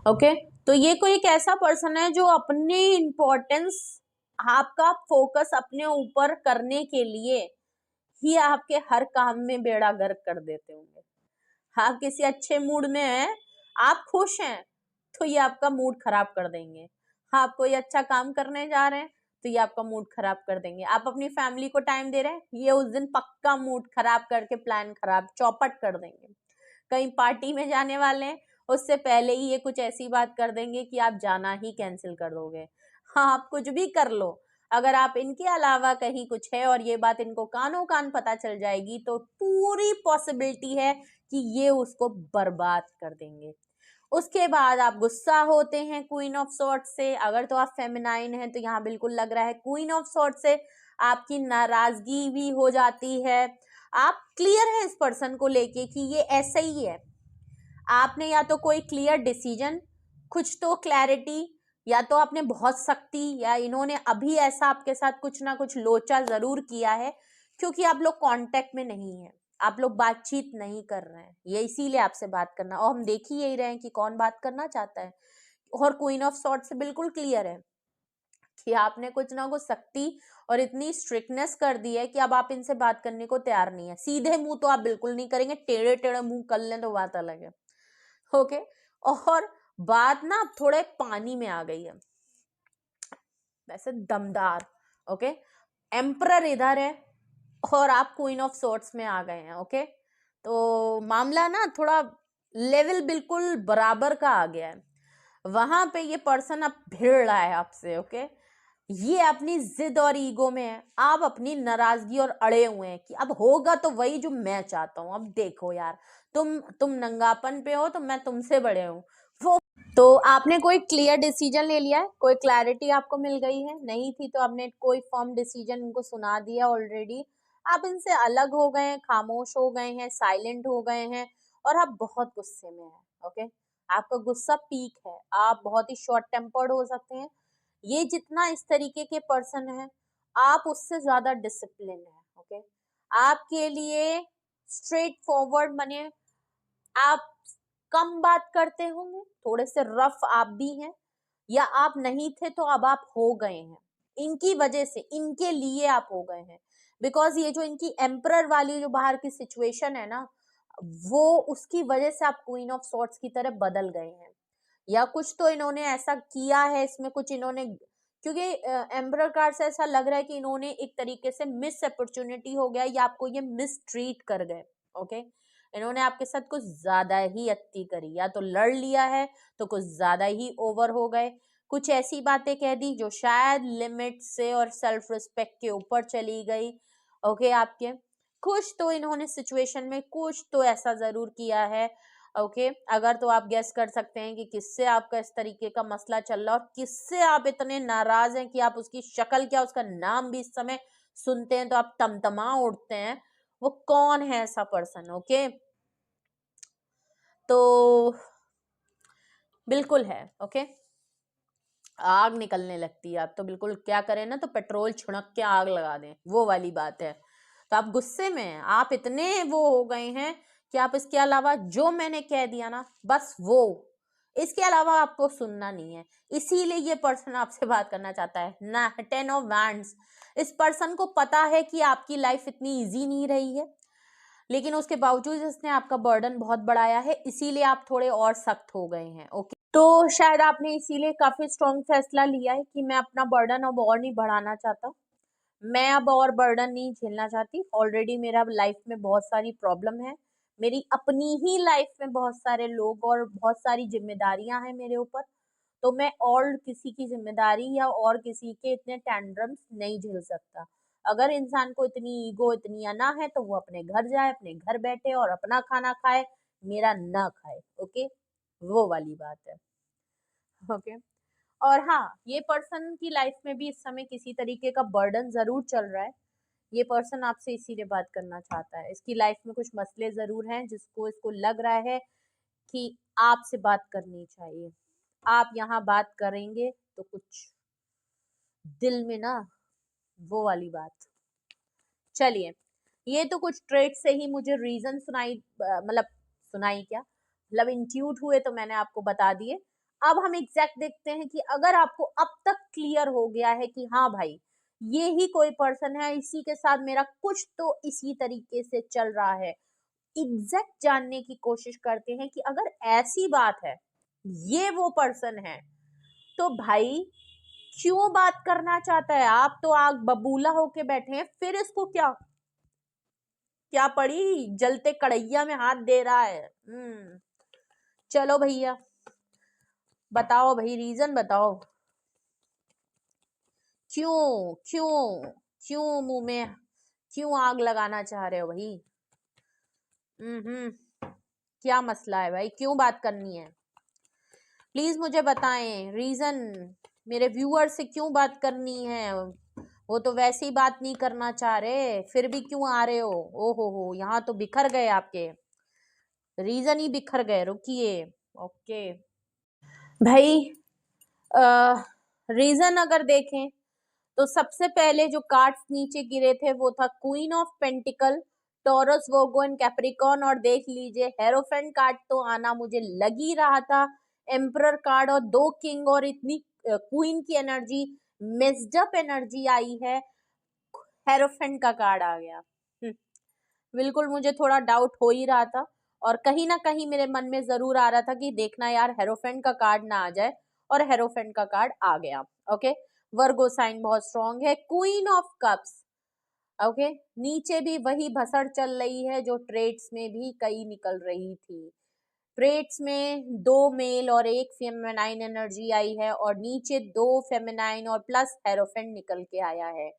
ओके, तो ये कोई एक ऐसा पर्सन है जो अपनी इंपॉर्टेंस, आपका फोकस अपने ऊपर करने के लिए ही आपके हर काम में बेड़ा गर्क कर देते होंगे। आप किसी अच्छे मूड में हैं, आप खुश हैं, तो ये आपका मूड खराब कर देंगे। आप कोई अच्छा काम करने जा रहे हैं तो ये आपका मूड खराब कर देंगे। आप अपनी फैमिली को टाइम दे रहे हैं, ये उस दिन पक्का मूड खराब करके प्लान खराब चौपट कर देंगे। कहीं पार्टी में जाने वाले हैं, उससे पहले ही ये कुछ ऐसी बात कर देंगे कि आप जाना ही कैंसिल कर दोगे। हाँ, आप कुछ भी कर लो, अगर आप इनके अलावा कहीं कुछ है और ये बात इनको कानों कान पता चल जाएगी तो पूरी पॉसिबिलिटी है कि ये उसको बर्बाद कर देंगे। उसके बाद आप गुस्सा होते हैं क्वीन ऑफ सॉर्ड्स से, अगर तो आप फेमिनाइन हैं तो यहाँ बिल्कुल लग रहा है क्वीन ऑफ सॉर्ड्स से आपकी नाराजगी भी हो जाती है। आप क्लियर हैं इस पर्सन को लेके कि ये ऐसा ही है, आपने या तो कोई क्लियर डिसीजन, कुछ तो क्लैरिटी, या तो आपने बहुत सख्ती, या इन्होंने अभी ऐसा आपके साथ कुछ ना कुछ लोचा जरूर किया है, क्योंकि आप लोग कांटेक्ट में नहीं है, आप लोग बातचीत नहीं कर रहे हैं, ये इसीलिए आपसे बात करना, और हम देख ही यही रहे हैं कि कौन बात करना चाहता है। और क्वीन ऑफ सॉर्ड्स से बिल्कुल क्लियर है कि आपने कुछ ना कुछ सख्ती और इतनी स्ट्रिक्टनेस कर दी है कि अब आप इनसे बात करने को तैयार नहीं है। सीधे मुंह तो आप बिल्कुल नहीं करेंगे, टेढ़े टेढ़े मुंह कर लें तो बात अलग है। ओके, और बात ना अब थोड़े पानी में आ गई है, वैसे दमदार। ओके, एम्परर इधर है और आप क्वीन ऑफ सोर्ट्स में आ गए हैं। ओके, तो मामला ना थोड़ा लेवल बिल्कुल बराबर का आ गया है, वहां पे ये पर्सन अब भिड़ रहा है आपसे। ओके, ये अपनी जिद और ईगो में है, आप अपनी नाराजगी और अड़े हुए हैं कि अब होगा तो वही जो मैं चाहता हूँ। अब देखो यार, तुम नंगापन पे हो तो मैं तुमसे बड़े हूँ वो। तो आपने कोई क्लियर डिसीजन ले लिया है, कोई क्लैरिटी आपको मिल गई है, नहीं थी तो आपने कोई फर्म डिसीजन इनको सुना दिया ऑलरेडी। आप इनसे अलग हो गए हैं, खामोश हो गए हैं, साइलेंट हो गए हैं, और आप बहुत गुस्से में हैं। ओके, आपका गुस्सा पीक है, आप बहुत ही शॉर्ट टेम्पर्ड हो सकते हैं। ये जितना इस तरीके के पर्सन है, आप उससे ज्यादा डिसिप्लिन है। ओके, आपके लिए स्ट्रेट फॉरवर्ड बने, आप कम बात करते होंगे, थोड़े से रफ आप भी हैं, या आप नहीं थे तो अब आप हो गए हैं, इनकी वजह से, इनके लिए आप हो गए हैं। बिकॉज ये जो इनकी एम्परर वाली जो बाहर की सिचुएशन है ना, वो उसकी वजह से आप क्वीन ऑफ सॉर्ट्स की तरह बदल गए हैं, या कुछ तो इन्होंने ऐसा किया है, इसमें कुछ इन्होंने, क्योंकि एम्परर कार्ड से ऐसा लग रहा है कि इन्होंने एक तरीके से मिस अपॉर्चुनिटी हो गया, या आपको ये मिस ट्रीट कर गए। ओके, इन्होंने आपके साथ कुछ ज्यादा ही अति करी, या तो लड़ लिया है तो कुछ ज्यादा ही ओवर हो गए, कुछ ऐसी बातें कह दी जो शायद लिमिट से और सेल्फ रिस्पेक्ट के ऊपर चली गई। ओके, आपके कुछ तो इन्होंने सिचुएशन में कुछ तो ऐसा जरूर किया है। ओके, अगर तो आप गेस कर सकते हैं कि किससे आपका इस तरीके का मसला चल रहा है और किससे आप इतने नाराज हैं कि आप उसकी शक्ल क्या उसका नाम भी इस समय सुनते हैं तो आप तमतमा उठते हैं, वो कौन है ऐसा पर्सन। ओके, तो बिल्कुल है। ओके, आग निकलने लगती है, आप तो बिल्कुल क्या करें ना तो पेट्रोल छिड़क के आग लगा दें, वो वाली बात है। तो आप गुस्से में हैं, आप इतने वो हो गए हैं कि आप इसके अलावा जो मैंने कह दिया ना बस वो, इसके अलावा आपको सुनना नहीं है। इसीलिए ये पर्सन आपसे बात करना चाहता है ना। 10 ऑफ वैंड्स, इस पर्सन को पता है कि आपकी लाइफ इतनी इजी नहीं रही है, लेकिन उसके बावजूद इसने आपका बर्डन बहुत बढ़ाया है, इसीलिए आप थोड़े और सख्त हो गए हैं। ओके, तो शायद आपने इसीलिए काफी स्ट्रॉन्ग फैसला लिया है कि मैं अपना बर्डन अब और नहीं बढ़ाना चाहता, मैं अब और बर्डन नहीं झेलना चाहती। ऑलरेडी मेरा लाइफ में बहुत सारी प्रॉब्लम है, मेरी अपनी ही लाइफ में बहुत सारे लोग और बहुत सारी जिम्मेदारियां हैं मेरे ऊपर, तो मैं और किसी की जिम्मेदारी या और किसी के इतने टैंड्रम्स नहीं झेल सकता। अगर इंसान को इतनी ईगो इतनी अना है तो वो अपने घर जाए, अपने घर बैठे और अपना खाना खाए, मेरा ना खाए। ओके, वो वाली बात है। ओके, और हाँ, ये पर्सन की लाइफ में भी इस समय किसी तरीके का बर्डन जरूर चल रहा है। ये पर्सन आपसे इसीलिए बात करना चाहता है, इसकी लाइफ में कुछ मसले जरूर हैं जिसको इसको लग रहा है कि आपसे बात करनी चाहिए। आप यहाँ बात करेंगे तो कुछ दिल में ना वो वाली बात। चलिए, ये तो कुछ ट्रेड से ही मुझे रीजन सुनाई, मतलब सुनाई क्या मतलब इंट्यूट हुए तो मैंने आपको बता दिए। अब हम एग्जैक्ट देखते हैं कि अगर आपको अब तक क्लियर हो गया है कि हाँ भाई ये ही कोई पर्सन है, इसी के साथ मेरा कुछ तो इसी तरीके से चल रहा है, एग्जैक्ट जानने की कोशिश करते हैं कि अगर ऐसी बात है, ये वो पर्सन है, तो भाई क्यों बात करना चाहता है? आप तो आग बबूला होके बैठे हैं, फिर इसको क्या क्या पड़ी, जलते कढ़ैया में हाथ दे रहा है। चलो भैया बताओ भाई, रीजन बताओ, क्यों क्यों क्यों मुंह में क्यों आग लगाना चाह रहे हो भाई? क्या मसला है भाई, क्यों बात करनी है? प्लीज मुझे बताएं रीजन, मेरे व्यूअर से क्यों बात करनी है? वो तो वैसे ही बात नहीं करना चाह रहे, फिर भी क्यों आ रहे हो? हो, यहाँ तो बिखर गए आपके रीजन ही बिखर गए। रुकिए, ओके भाई, रीजन अगर देखें तो सबसे पहले जो कार्ड्स नीचे गिरे थे वो था queen of pentacle, taurus, Virgo and Capricorn, और देख लीजिए हेरोफेंट कार्ड तो आना मुझे लग ही रहा था, एम्परर कार्ड और दो किंग और इतनी क्वीन की एनर्जी, मिस्ड अप एनर्जी आई है, हेरोफेंट का कार्ड आ गया। बिल्कुल मुझे थोड़ा डाउट हो ही रहा था और कहीं ना कहीं मेरे मन में जरूर आ रहा था कि देखना यार हेरोफेंट का कार्ड ना आ जाए, और हेरोफेंट का कार्ड आ गया। ओके, वर्गो साइन बहुत स्ट्रॉन्ग है, क्वीन ऑफ कप्स। ओके, नीचे भी वही भसड़ चल रही है जो ट्रेड्स में भी कई निकल रही थी। ट्रेड्स में दो मेल और एक फेमिनाइन एनर्जी आई है और नीचे दो फेमिनाइन और प्लस हेरोफेंट निकल के आया है।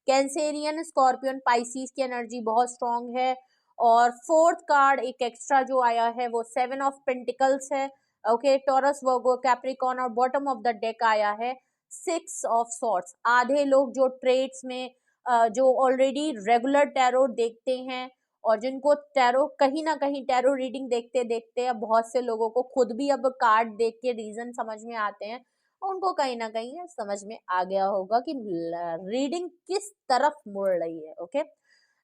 कैंसेरियन, स्कॉर्पियन, पाइसिस की एनर्जी बहुत स्ट्रॉन्ग है, और फोर्थ कार्ड एक एक्स्ट्रा जो आया है वो 7 ऑफ पेंटिकल्स है। ओके, टॉरस, वर्गो, कैप्रिकॉर्न और बॉटम ऑफ द डेक आया है 6 ऑफ सॉर्ट्स। आधे लोग जो ट्रेड्स में जो ऑलरेडी रेगुलर टैरो देखते हैं और जिनको टैरो कहीं ना कहीं टैरो रीडिंग देखते देखते अब बहुत से लोगों को खुद भी अब कार्ड देख के रीजन समझ में आते हैं, उनको कहीं ना कहीं समझ में आ गया होगा कि रीडिंग किस तरफ मुड़ रही है। ओके,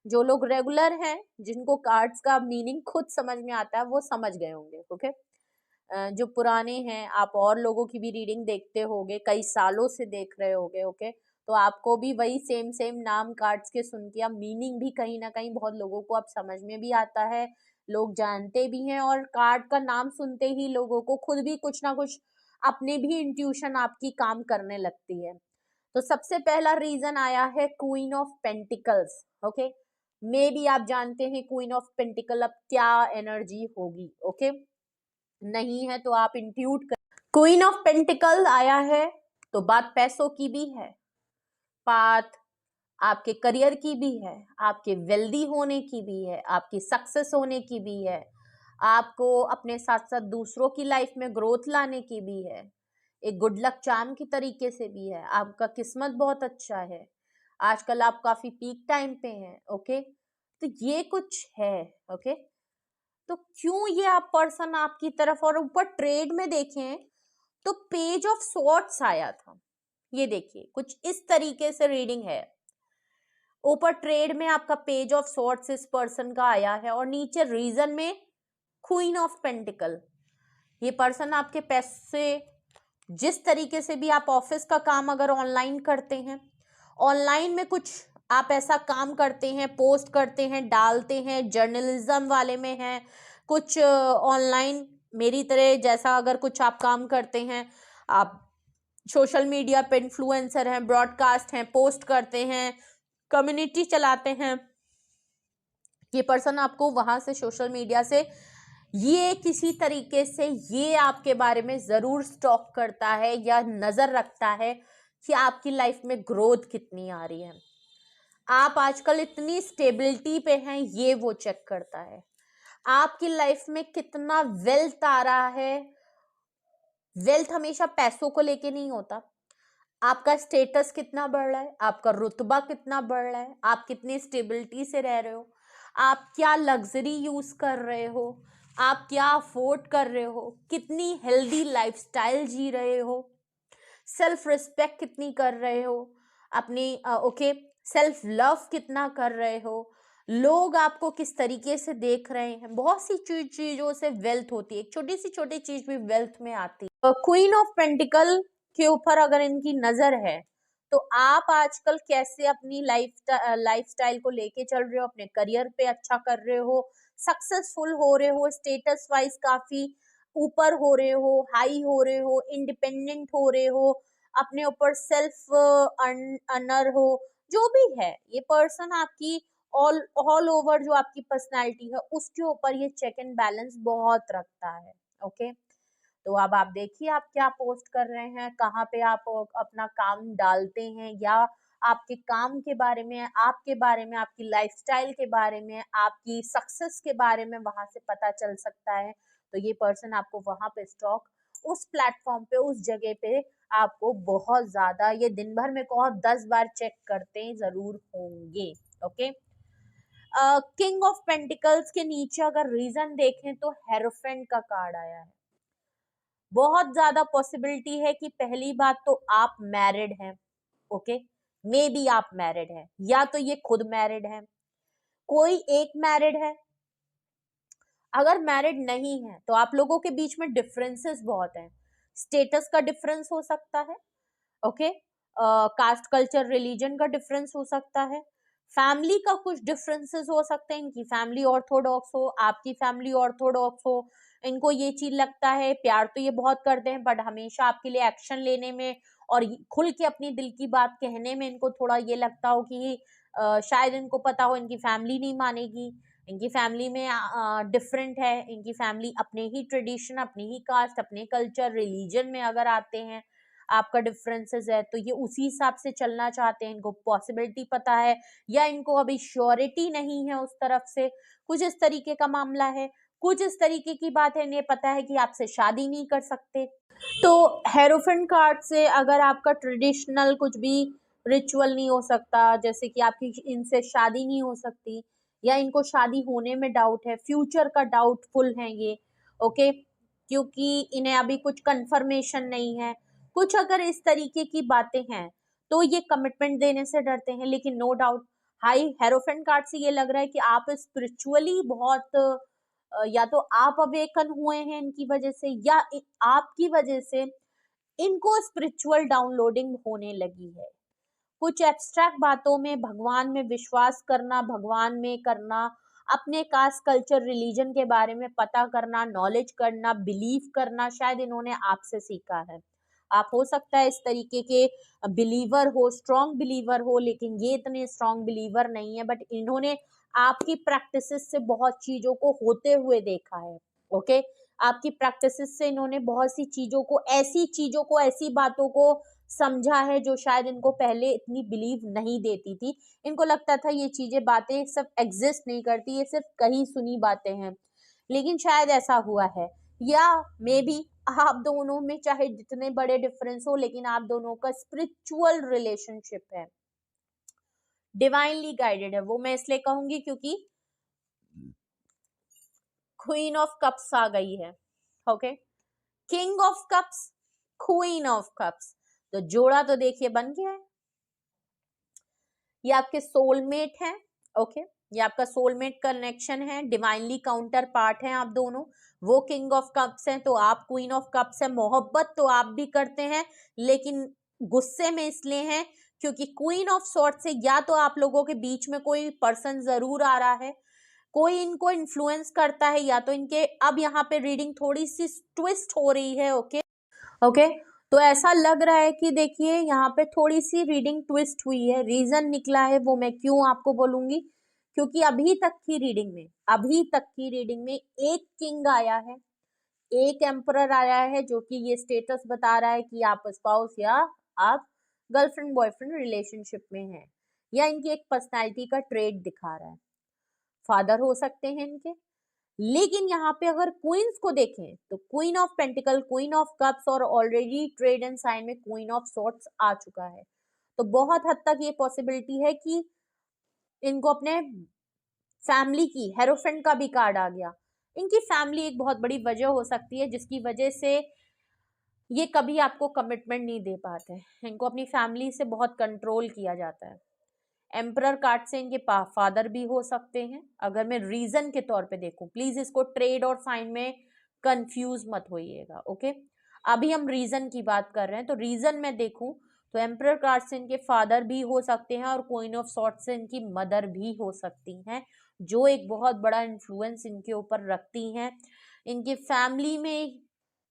जो लोग रेगुलर हैं जिनको कार्ड्स का मीनिंग खुद समझ में आता है वो समझ गए होंगे। ओके, जो पुराने हैं आप और लोगों की भी रीडिंग देखते होगे, कई सालों से देख रहे होगे। ओके, तो आपको भी वही सेम सेम नाम कार्ड्स के सुन के अब मीनिंग भी कहीं ना कहीं बहुत लोगों को अब समझ में भी आता है, लोग जानते भी हैं, और कार्ड का नाम सुनते ही लोगों को खुद भी कुछ ना कुछ अपने भी इंट्यूशन आपकी काम करने लगती है। तो सबसे पहला रीजन आया है queen of pentacles. Okay, may be आप जानते हैं क्वीन ऑफ पेंटिकल अब क्या एनर्जी होगी। ओके, नहीं है तो आप इंट्यूट कर। क्वीन ऑफ पेंटिकल आया है तो बात पैसों की भी है, बात आपके करियर की भी है, आपके वेल्दी होने की भी है, आपकी सक्सेस होने की भी है, आपको अपने साथ साथ दूसरों की लाइफ में ग्रोथ लाने की भी है, एक गुड लक चार्म की तरीके से भी है। आपका किस्मत बहुत अच्छा है, आजकल आप काफी पीक टाइम पे हैं। ओके, तो ये कुछ है। ओके, तो क्यों ये आप पर्सन आपकी तरफ, और ऊपर ट्रेड में देखें तो पेज ऑफ सॉर्ट्स आया था। ये देखिए कुछ इस तरीके से रीडिंग है, ऊपर ट्रेड में आपका पेज ऑफ सॉर्ट्स इस पर्सन का आया है, और नीचे रीजन में क्वीन ऑफ पेंटिकल। ये पर्सन आपके पैसे, जिस तरीके से भी आप ऑफिस का काम अगर ऑनलाइन करते हैं, ऑनलाइन में कुछ आप ऐसा काम करते हैं, पोस्ट करते हैं, डालते हैं, जर्नलिज्म वाले में हैं, कुछ ऑनलाइन मेरी तरह जैसा अगर कुछ आप काम करते हैं, आप सोशल मीडिया पे इन्फ्लुएंसर हैं, ब्रॉडकास्ट हैं, पोस्ट करते हैं, कम्युनिटी चलाते हैं, ये पर्सन आपको वहां से सोशल मीडिया से ये किसी तरीके से ये आपके बारे में जरूर स्टॉक करता है या नजर रखता है कि आपकी लाइफ में ग्रोथ कितनी आ रही है, आप आजकल इतनी स्टेबिलिटी पे हैं, ये वो चेक करता है। आपकी लाइफ में कितना वेल्थ आ रहा है। वेल्थ हमेशा पैसों को लेके नहीं होता, आपका स्टेटस कितना बढ़ रहा है, आपका रुतबा कितना बढ़ रहा है, आप कितनी स्टेबिलिटी से रह रहे हो, आप क्या लग्जरी यूज कर रहे हो, आप क्या अफोर्ड कर रहे हो, कितनी हेल्दी लाइफस्टाइल जी रहे हो, सेल्फ रिस्पेक्ट कितनी कर रहे हो अपनी, ओके, सेल्फ लव कितना कर रहे हो, लोग आपको किस तरीके से देख रहे हैं। बहुत सी चीजों से वेल्थ होती है, एक छोटी चीज भी वेल्थ में आती है। क्वीन ऑफ पेंटिकल के ऊपर अगर इनकी नजर है तो आप आजकल कैसे अपनी लाइफस्टाइल को लेके चल रहे हो, अपने करियर पे अच्छा कर रहे हो, सक्सेसफुल हो रहे हो, स्टेटस वाइज काफी ऊपर हो रहे हो, हाई हो रहे हो, इंडिपेंडेंट हो रहे हो, अपने ऊपर सेल्फ अर्नर हो, जो भी है, ये पर्सन आपकी ऑल ऑल ओवर जो आपकी पर्सनालिटी है उसके ऊपर ये चेक एंड बैलेंस बहुत रखता है। ओके, तो अब आप देखिए आप क्या पोस्ट कर रहे हैं, कहाँ पे आप अपना काम डालते हैं, या आपके काम के बारे में, आपके बारे में, आपकी लाइफस्टाइल के बारे में, आपकी सक्सेस के बारे में वहां से पता चल सकता है। तो ये पर्सन आपको वहां पे स्टॉक, उस प्लेटफॉर्म पे, उस जगह पे आपको बहुत ज्यादा, ये दिन भर में कहो 10 बार चेक करते जरूर होंगे। ओके, किंग ऑफ पेंटिकल्स के नीचे अगर रीजन देखें तो हेरोफेंट का कार्ड आया है। बहुत ज्यादा पॉसिबिलिटी है कि पहली बात तो आप मैरिड हैं। ओके, मे बी आप मैरिड हैं, या तो ये खुद मैरिड है, कोई एक मैरिड है। अगर मैरिड नहीं है तो आप लोगों के बीच में डिफरेंसेस बहुत हैं, स्टेटस का डिफरेंस हो सकता है, ओके, कास्ट कल्चर रिलीजन का डिफरेंस हो सकता है, फैमिली का कुछ डिफरेंसेस हो सकते हैं, इनकी फैमिली ऑर्थोडॉक्स हो, आपकी फैमिली ऑर्थोडॉक्स हो, इनको ये चीज लगता है, प्यार तो ये बहुत करते हैं बट हमेशा आपके लिए एक्शन लेने में और खुल के अपनी दिल की बात कहने में इनको थोड़ा ये लगता हो कि शायद इनको पता हो इनकी फैमिली नहीं मानेगी, इनकी फैमिली में डिफरेंट है, इनकी फैमिली अपने ही ट्रेडिशन, अपनी ही कास्ट, अपने कल्चर रिलीजन में अगर आते हैं, आपका डिफरेंसेस है तो ये उसी हिसाब से चलना चाहते हैं, इनको पॉसिबिलिटी पता है या इनको अभी श्योरिटी नहीं है उस तरफ से, कुछ इस तरीके का मामला है, कुछ इस तरीके की बात है, इन्हें पता है कि आपसे शादी नहीं कर सकते। तो हेरोफेंट कार्ड से अगर आपका ट्रेडिशनल कुछ भी रिचुअल नहीं हो सकता, जैसे कि आपकी इनसे शादी नहीं हो सकती, या इनको शादी होने में डाउट है, फ्यूचर का डाउटफुल है ये, ओके, क्योंकि इन्हें अभी कुछ कंफर्मेशन नहीं है, कुछ अगर इस तरीके की बातें हैं तो ये कमिटमेंट देने से डरते हैं। लेकिन no doubt high hierophant card से ये लग रहा है कि आप स्पिरिचुअली बहुत या तो आप अवेकन हुए हैं इनकी वजह से, या आपकी वजह से इनको स्पिरिचुअल डाउनलोडिंग होने लगी है। कुछ एब्स्ट्रैक्ट बातों में भगवान में विश्वास करना, भगवान में करना, अपने कास्ट कल्चर रिलीजन के बारे में पता करना, नॉलेज करना, बिलीव करना, शायद इन्होंने आपसे सीखा है। आप हो सकता है इस तरीके के बिलीवर हो, स्ट्रॉन्ग बिलीवर हो, लेकिन ये इतने स्ट्रॉन्ग बिलीवर नहीं है, बट इन्होंने आपकी प्रैक्टिसेस से बहुत चीजों को होते हुए देखा है। ओके, आपकी प्रैक्टिसेस से इन्होंने बहुत सी चीजों को, ऐसी बातों को समझा है, जो शायद इनको पहले इतनी बिलीव नहीं देती थी। इनको लगता था ये चीजें, बातें सब एग्जिस्ट नहीं करती, ये सिर्फ कहीं सुनी बातें हैं, लेकिन शायद ऐसा हुआ है। या मे बी आप दोनों में चाहे जितने बड़े डिफरेंस हो, लेकिन आप दोनों का स्पिरिचुअल रिलेशनशिप है, डिवाइनली गाइडेड है। वो मैं इसलिए कहूंगी क्योंकि क्वीन ऑफ कप्स आ गई है। Okay, king of cups, queen of cups, तो जोड़ा तो देखिए बन गया है। ये आपके सोलमेट हैं। ओके, ये आपका सोलमेट कनेक्शन है, डिवाइनली काउंटर पार्ट है आप दोनों। वो किंग ऑफ कप्स हैं तो आप क्वीन ऑफ कप्स है। मोहब्बत तो आप भी करते हैं, लेकिन गुस्से में इसलिए हैं क्योंकि क्वीन ऑफ सॉर्ट से या तो आप लोगों के बीच में कोई पर्सन जरूर आ रहा है, कोई इनको इन्फ्लुएंस करता है, या तो इनके, अब यहाँ पे रीडिंग थोड़ी सी ट्विस्ट हो रही है। ओके ओके, तो ऐसा लग रहा है कि देखिए यहाँ पे थोड़ी सी रीडिंग ट्विस्ट हुई है। रीजन निकला है वो मैं क्यों आपको बोलूंगी, क्योंकि अभी तक की रीडिंग में एक किंग आया है, एक एम्परर आया है, जो कि ये स्टेटस बता रहा है कि आप स्पाउस या आप गर्लफ्रेंड बॉयफ्रेंड रिलेशनशिप में हैं, या इनकी एक पर्सनालिटी का ट्रेड दिखा रहा है। फादर हो सकते हैं इनके। लेकिन यहाँ पे अगर क्वींस को देखें तो queen of pentacle, queen of cups, और ऑलरेडी ट्रेड एंड साइन में क्वीन ऑफ सॉर्ट्स आ चुका है। तो बहुत हद तक ये पॉसिबिलिटी है कि इनको अपने फैमिली की, हेरोफेंट का भी कार्ड आ गया, इनकी फैमिली एक बहुत बड़ी वजह हो सकती है जिसकी वजह से ये कभी आपको कमिटमेंट नहीं दे पाते। इनको अपनी फैमिली से बहुत कंट्रोल किया जाता है। एम्परर कार्ड से इनके फादर भी हो सकते हैं। अगर मैं रीजन के तौर पे देखूं, प्लीज इसको ट्रेड और साइन में कंफ्यूज मत होइएगा। ओके, अभी हम रीजन की बात कर रहे हैं, तो रीजन में देखूं तो एम्परर कार्ड से इनके फादर भी हो सकते हैं और क्वीन ऑफ सॉर्ट से इनकी मदर भी हो सकती हैं, जो एक बहुत बड़ा इन्फ्लुएंस इनके ऊपर रखती हैं। इनकी फैमिली में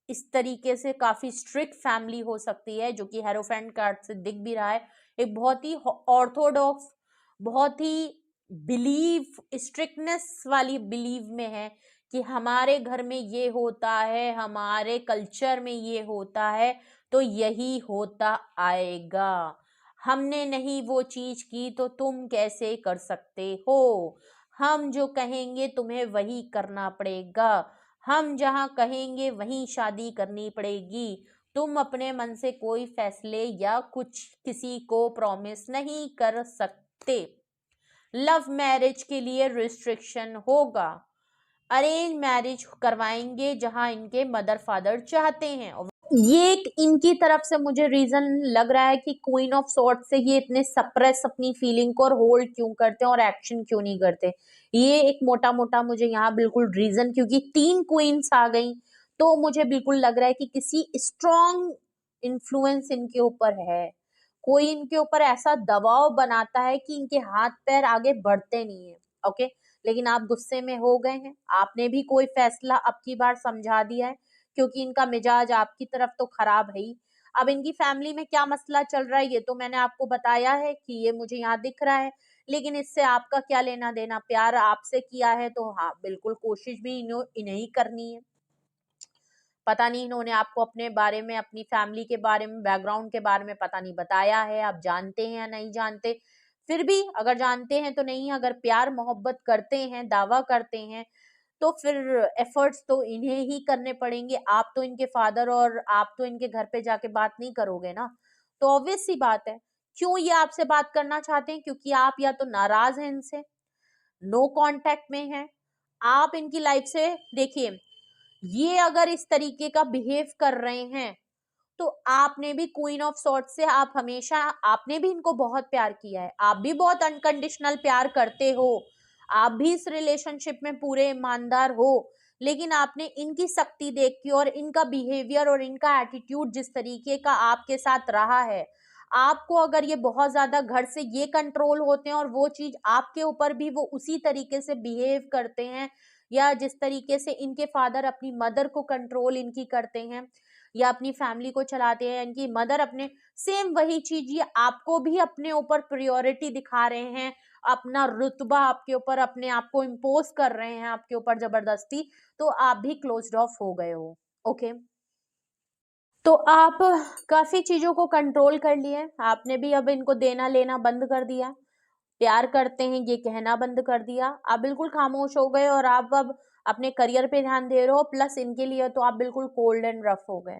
इस तरीके से काफी स्ट्रिक्ट फैमिली हो सकती है, जो कि हेरोफेंट कार्ड से दिख भी रहा है। एक बहुत ही ऑर्थोडॉक्स, बहुत ही बिलीव, स्ट्रिक्टनेस वाली बिलीव में है कि हमारे घर में ये होता है, हमारे कल्चर में ये होता है, तो यही होता आएगा। हमने नहीं वो चीज की तो तुम कैसे कर सकते हो? हम जो कहेंगे तुम्हें वही करना पड़ेगा। हम जहाँ कहेंगे वहीं शादी करनी पड़ेगी। तुम अपने मन से कोई फैसले या कुछ किसी को प्रॉमिस नहीं कर सकते। लव मैरिज के लिए रिस्ट्रिक्शन होगा। अरेंज मैरिज करवाएंगे जहां इनके मदर फादर चाहते हैं। ये एक इनकी तरफ से मुझे रीजन लग रहा है कि क्वीन ऑफ सॉर्ट से ये इतने सप्रेस अपनी फीलिंग को और होल्ड क्यों करते हैं और एक्शन क्यों नहीं करते। ये एक मोटा मोटा मुझे यहाँ बिल्कुल रीजन, क्योंकि 3 क्वींस आ गई, तो मुझे बिल्कुल लग रहा है कि किसी स्ट्रॉन्ग इन्फ्लुएंस इनके ऊपर है। कोई इनके ऊपर ऐसा दबाव बनाता है कि इनके हाथ पैर आगे बढ़ते नहीं है। ओके, लेकिन आप गुस्से में हो गए हैं, आपने भी कोई फैसला अब की बार समझा दिया है, क्योंकि इनका मिजाज आपकी तरफ तो खराब है ही। अब इनकी फैमिली में क्या मसला चल रहा है ये तो मैंने आपको बताया है कि ये मुझे यहाँ दिख रहा है, लेकिन इससे आपका क्या लेना देना? प्यार आपसे किया है तो हाँ बिल्कुल कोशिश भी इन्हें ही करनी है। पता नहीं इन्होंने आपको अपने बारे में, अपनी फैमिली के बारे में, बैकग्राउंड के बारे में पता नहीं बताया है, आप जानते हैं या नहीं जानते। फिर भी अगर जानते हैं तो नहीं, अगर प्यार मोहब्बत करते हैं, दावा करते हैं, तो फिर एफर्ट्स तो इन्हें ही करने पड़ेंगे। आप तो इनके फादर और आप तो इनके घर पे जाके बात नहीं करोगे ना। तो ऑब्वियस सी बात है, क्यों ये आपसे बात करना चाहते हैं? क्योंकि आप या तो नाराज हैं इनसे, नो कांटेक्ट में हैं, आप इनकी लाइफ से, देखिए ये अगर इस तरीके का बिहेव कर रहे हैं तो आपने भी क्वीन ऑफ सॉर्ट से, आप हमेशा, आपने भी इनको बहुत प्यार किया है, आप भी बहुत अनकंडीशनल प्यार करते हो, आप भी इस रिलेशनशिप में पूरे ईमानदार हो, लेकिन आपने इनकी सख्ती देख के और इनका बिहेवियर और इनका एटीट्यूड जिस तरीके का आपके साथ रहा है, आपको अगर ये बहुत ज्यादा घर से ये कंट्रोल होते हैं और वो चीज आपके ऊपर भी वो उसी तरीके से बिहेव करते हैं, या जिस तरीके से इनके फादर अपनी मदर को कंट्रोल इनकी करते हैं या अपनी फैमिली को चलाते हैं, इनकी मदर अपने, सेम वही चीज ये आपको भी अपने ऊपर प्रायोरिटी दिखा रहे हैं, अपना रुतबा आपके ऊपर, अपने आप को इम्पोज कर रहे हैं आपके ऊपर जबरदस्ती, तो आप भी क्लोज्ड ऑफ हो गए हो। ओके, तो आप काफी चीजों को कंट्रोल कर लिए, आपने भी अब इनको देना लेना बंद कर दिया, प्यार करते हैं ये कहना बंद कर दिया, आप बिल्कुल खामोश हो गए और आप अब अपने करियर पे ध्यान दे रहे हो, प्लस इनके लिए तो आप बिल्कुल कोल्ड एंड रफ हो गए।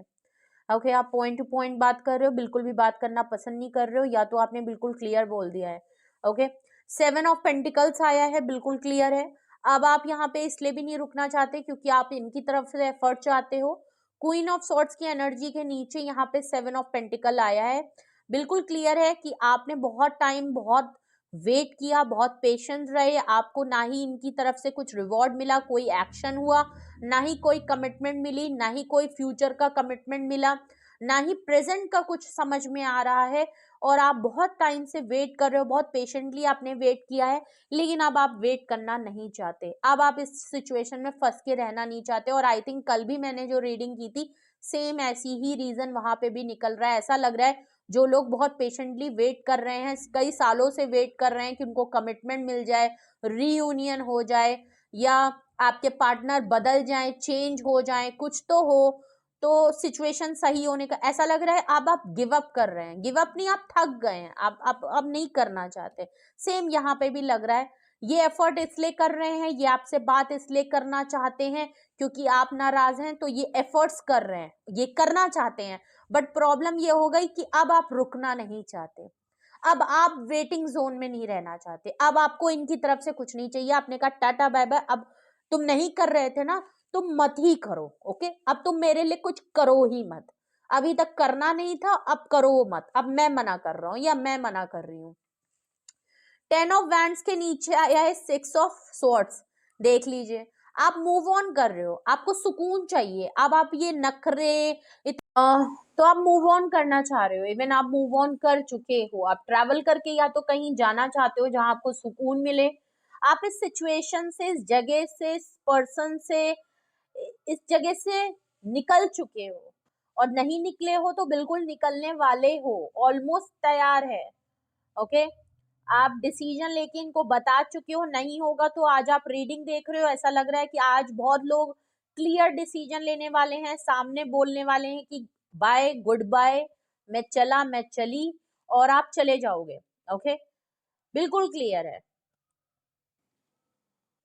ओके, आप पॉइंट टू पॉइंट बात कर रहे हो, बिल्कुल भी बात करना पसंद नहीं कर रहे हो, या तो आपने बिल्कुल क्लियर बोल दिया है। ओके, 7 ऑफ पेंटिकल्स आया है, बिल्कुल क्लियर है। अब आप यहाँ पे इसलिए भी नहीं रुकना चाहते क्योंकि आप इनकी तरफ से एफर्ट चाहते हो। क्वीन ऑफ सॉर्ड्स की एनर्जी के नीचे यहाँ पे 7 ऑफ पेंटिकल आया है, बिल्कुल क्लियर है कि आपने बहुत टाइम बहुत वेट किया, बहुत पेशेंस रहे, आपको ना ही इनकी तरफ से कुछ रिवॉर्ड मिला, कोई एक्शन हुआ, ना ही कोई कमिटमेंट मिली, ना ही कोई फ्यूचर का कमिटमेंट मिला, ना ही प्रेजेंट का कुछ समझ में आ रहा है, और आप बहुत टाइम से वेट कर रहे हो, बहुत पेशेंटली आपने वेट किया है, लेकिन अब आप वेट करना नहीं चाहते, अब आप इस सिचुएशन में फंस के रहना नहीं चाहते। और आई थिंक कल भी मैंने जो रीडिंग की थी सेम ऐसी ही रीजन वहां पे भी निकल रहा है। ऐसा लग रहा है जो लोग बहुत पेशेंटली वेट कर रहे हैं, कई सालों से वेट कर रहे हैं कि उनको कमिटमेंट मिल जाए, रीयूनियन हो जाए, या आपके पार्टनर बदल जाए, चेंज हो जाए, कुछ तो हो, तो सिचुएशन सही होने का ऐसा लग रहा है। अब आप गिव अप कर रहे हैं, गिव अप नहीं, आप थक गए हैं, आप अब नहीं करना चाहते। सेम यहाँ पे भी लग रहा है, ये एफर्ट इसलिए कर रहे हैं, ये आपसे बात इसलिए करना चाहते हैं क्योंकि आप नाराज हैं, तो ये एफर्ट्स कर रहे हैं, ये करना चाहते हैं, बट प्रॉब्लम ये हो गई कि अब आप रुकना नहीं चाहते, अब आप वेटिंग जोन में नहीं रहना चाहते, अब आपको इनकी तरफ से कुछ नहीं चाहिए, आपने कहा टाटा बाय बाय, अब तुम नहीं कर रहे थे ना, तुम मत ही करो। ओके, अब तुम मेरे लिए कुछ करो ही मत, अभी तक करना नहीं था, अब करो मत, अब मैं मना कर रहा हूं या मैं मना कर रही हूं। 10 ऑफ वैंड्स के नीचे आया है 6 ऑफ स्वॉर्ड्स, देख लीजिए, आप मूव ऑन कर रहे हो, आपको सुकून चाहिए, अब आप ये नखरे तो आप मूव ऑन करना चाह रहे हो, इवन आप मूव ऑन कर चुके हो, आप ट्रैवल करके या तो कहीं जाना चाहते हो जहां आपको सुकून मिले, आप इस सिचुएशन से, इस जगह से, इस पर्सन से, इस जगह से निकल चुके हो, और नहीं निकले हो तो बिल्कुल निकलने वाले हो, ऑलमोस्ट तैयार है। ओके, आप डिसीजन लेके इनको बता चुके हो, नहीं होगा तो आज आप रीडिंग देख रहे हो, ऐसा लग रहा है कि आज बहुत लोग क्लियर डिसीजन लेने वाले हैं, सामने बोलने वाले हैं कि बाय, गुड बाय, मैं चला, मैं चली, और आप चले जाओगे। ओके, बिल्कुल क्लियर है,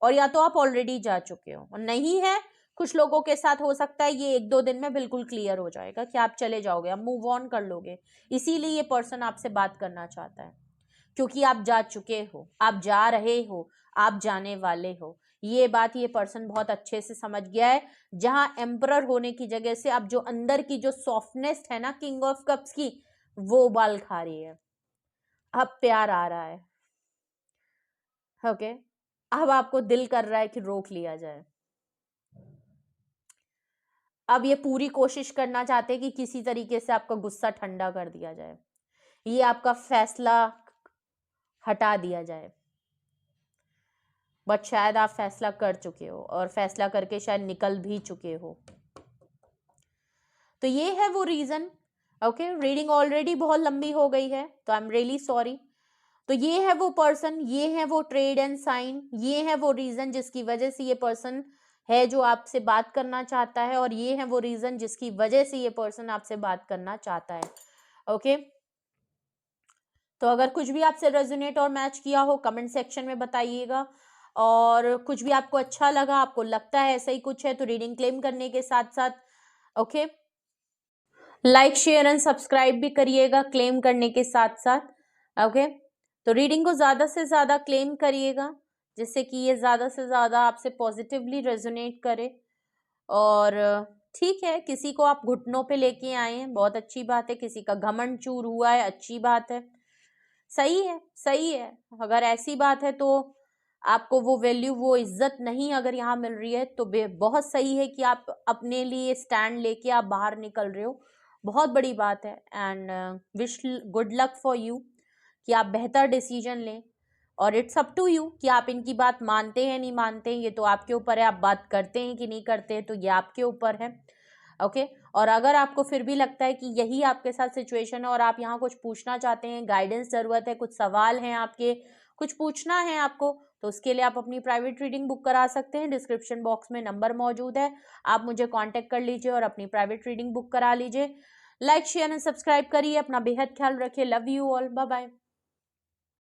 और या तो आप ऑलरेडी जा चुके हो, और नहीं है, कुछ लोगों के साथ हो सकता है ये 1-2 दिन में बिल्कुल क्लियर हो जाएगा कि आप चले जाओगे, आप मूव ऑन कर लोगे, इसीलिए ये पर्सन आपसे बात करना चाहता है, क्योंकि आप जा चुके हो, आप जा रहे हो, आप जाने वाले हो, ये बात ये पर्सन बहुत अच्छे से समझ गया है। जहां एम्परर होने की जगह से अब जो अंदर की जो सॉफ्टनेस है ना किंग ऑफ कप्स की, वो उबाल खा रही है, अब प्यार आ रहा है। ओके, अब आपको दिल कर रहा है कि रोक लिया जाए, अब ये पूरी कोशिश करना चाहते हैं कि किसी तरीके से आपका गुस्सा ठंडा कर दिया जाए, ये आपका फैसला हटा दिया जाए, बट शायद आप फैसला कर चुके हो, और फैसला करके शायद निकल भी चुके हो। तो ये है वो रीजन। ओके, रीडिंग ऑलरेडी बहुत लंबी हो गई है, तो आई एम रियली सॉरी। तो ये है वो पर्सन, ये है वो ट्रेड एंड साइन, ये है वो रीजन जिसकी वजह से ये पर्सन है जो आपसे बात करना चाहता है, और ये है वो रीजन जिसकी वजह से ये पर्सन आपसे बात करना चाहता है। ओके, तो अगर कुछ भी आपसे रेजोनेट और मैच किया हो कमेंट सेक्शन में बताइएगा, और कुछ भी आपको अच्छा लगा, आपको लगता है ऐसा ही कुछ है, तो रीडिंग क्लेम करने के साथ साथ okay like, share and subscribe भी करिएगा क्लेम करने के साथ साथ। ओके, तो रीडिंग को ज्यादा से ज्यादा क्लेम करिएगा, जिससे कि ये ज्यादा से ज्यादा आपसे पॉजिटिवली रेजोनेट करे। और ठीक है, किसी को आप घुटनों पे लेके आए हैं, बहुत अच्छी बात है, किसी का घमंड चूर हुआ है, अच्छी बात है, सही है, सही है। अगर ऐसी बात है तो आपको वो वैल्यू, वो इज्जत नहीं अगर यहाँ मिल रही है, तो बहुत सही है कि आप अपने लिए स्टैंड लेके आप बाहर निकल रहे हो, बहुत बड़ी बात है। And wish good luck for you कि आप बेहतर डिसीजन लें, और इट्स अप टू यू कि आप इनकी बात मानते हैं नहीं मानते हैं, ये तो आपके ऊपर है, आप बात करते हैं कि नहीं करते हैं, तो ये आपके ऊपर है। ओके, और अगर आपको फिर भी लगता है कि यही आपके साथ सिचुएशन है और आप यहाँ कुछ पूछना चाहते हैं, गाइडेंस जरूरत है, कुछ सवाल हैं आपके, कुछ पूछना है आपको तो उसके लिए आप अपनी प्राइवेट रीडिंग बुक करा सकते हैं। डिस्क्रिप्शन बॉक्स में नंबर मौजूद है, आप मुझे कांटेक्ट कर लीजिए और अपनी प्राइवेट रीडिंग बुक करा लीजिए। लाइक शेयर एंड सब्सक्राइब करिए। अपना बेहद ख्याल रखिए। Love you all. Bye bye.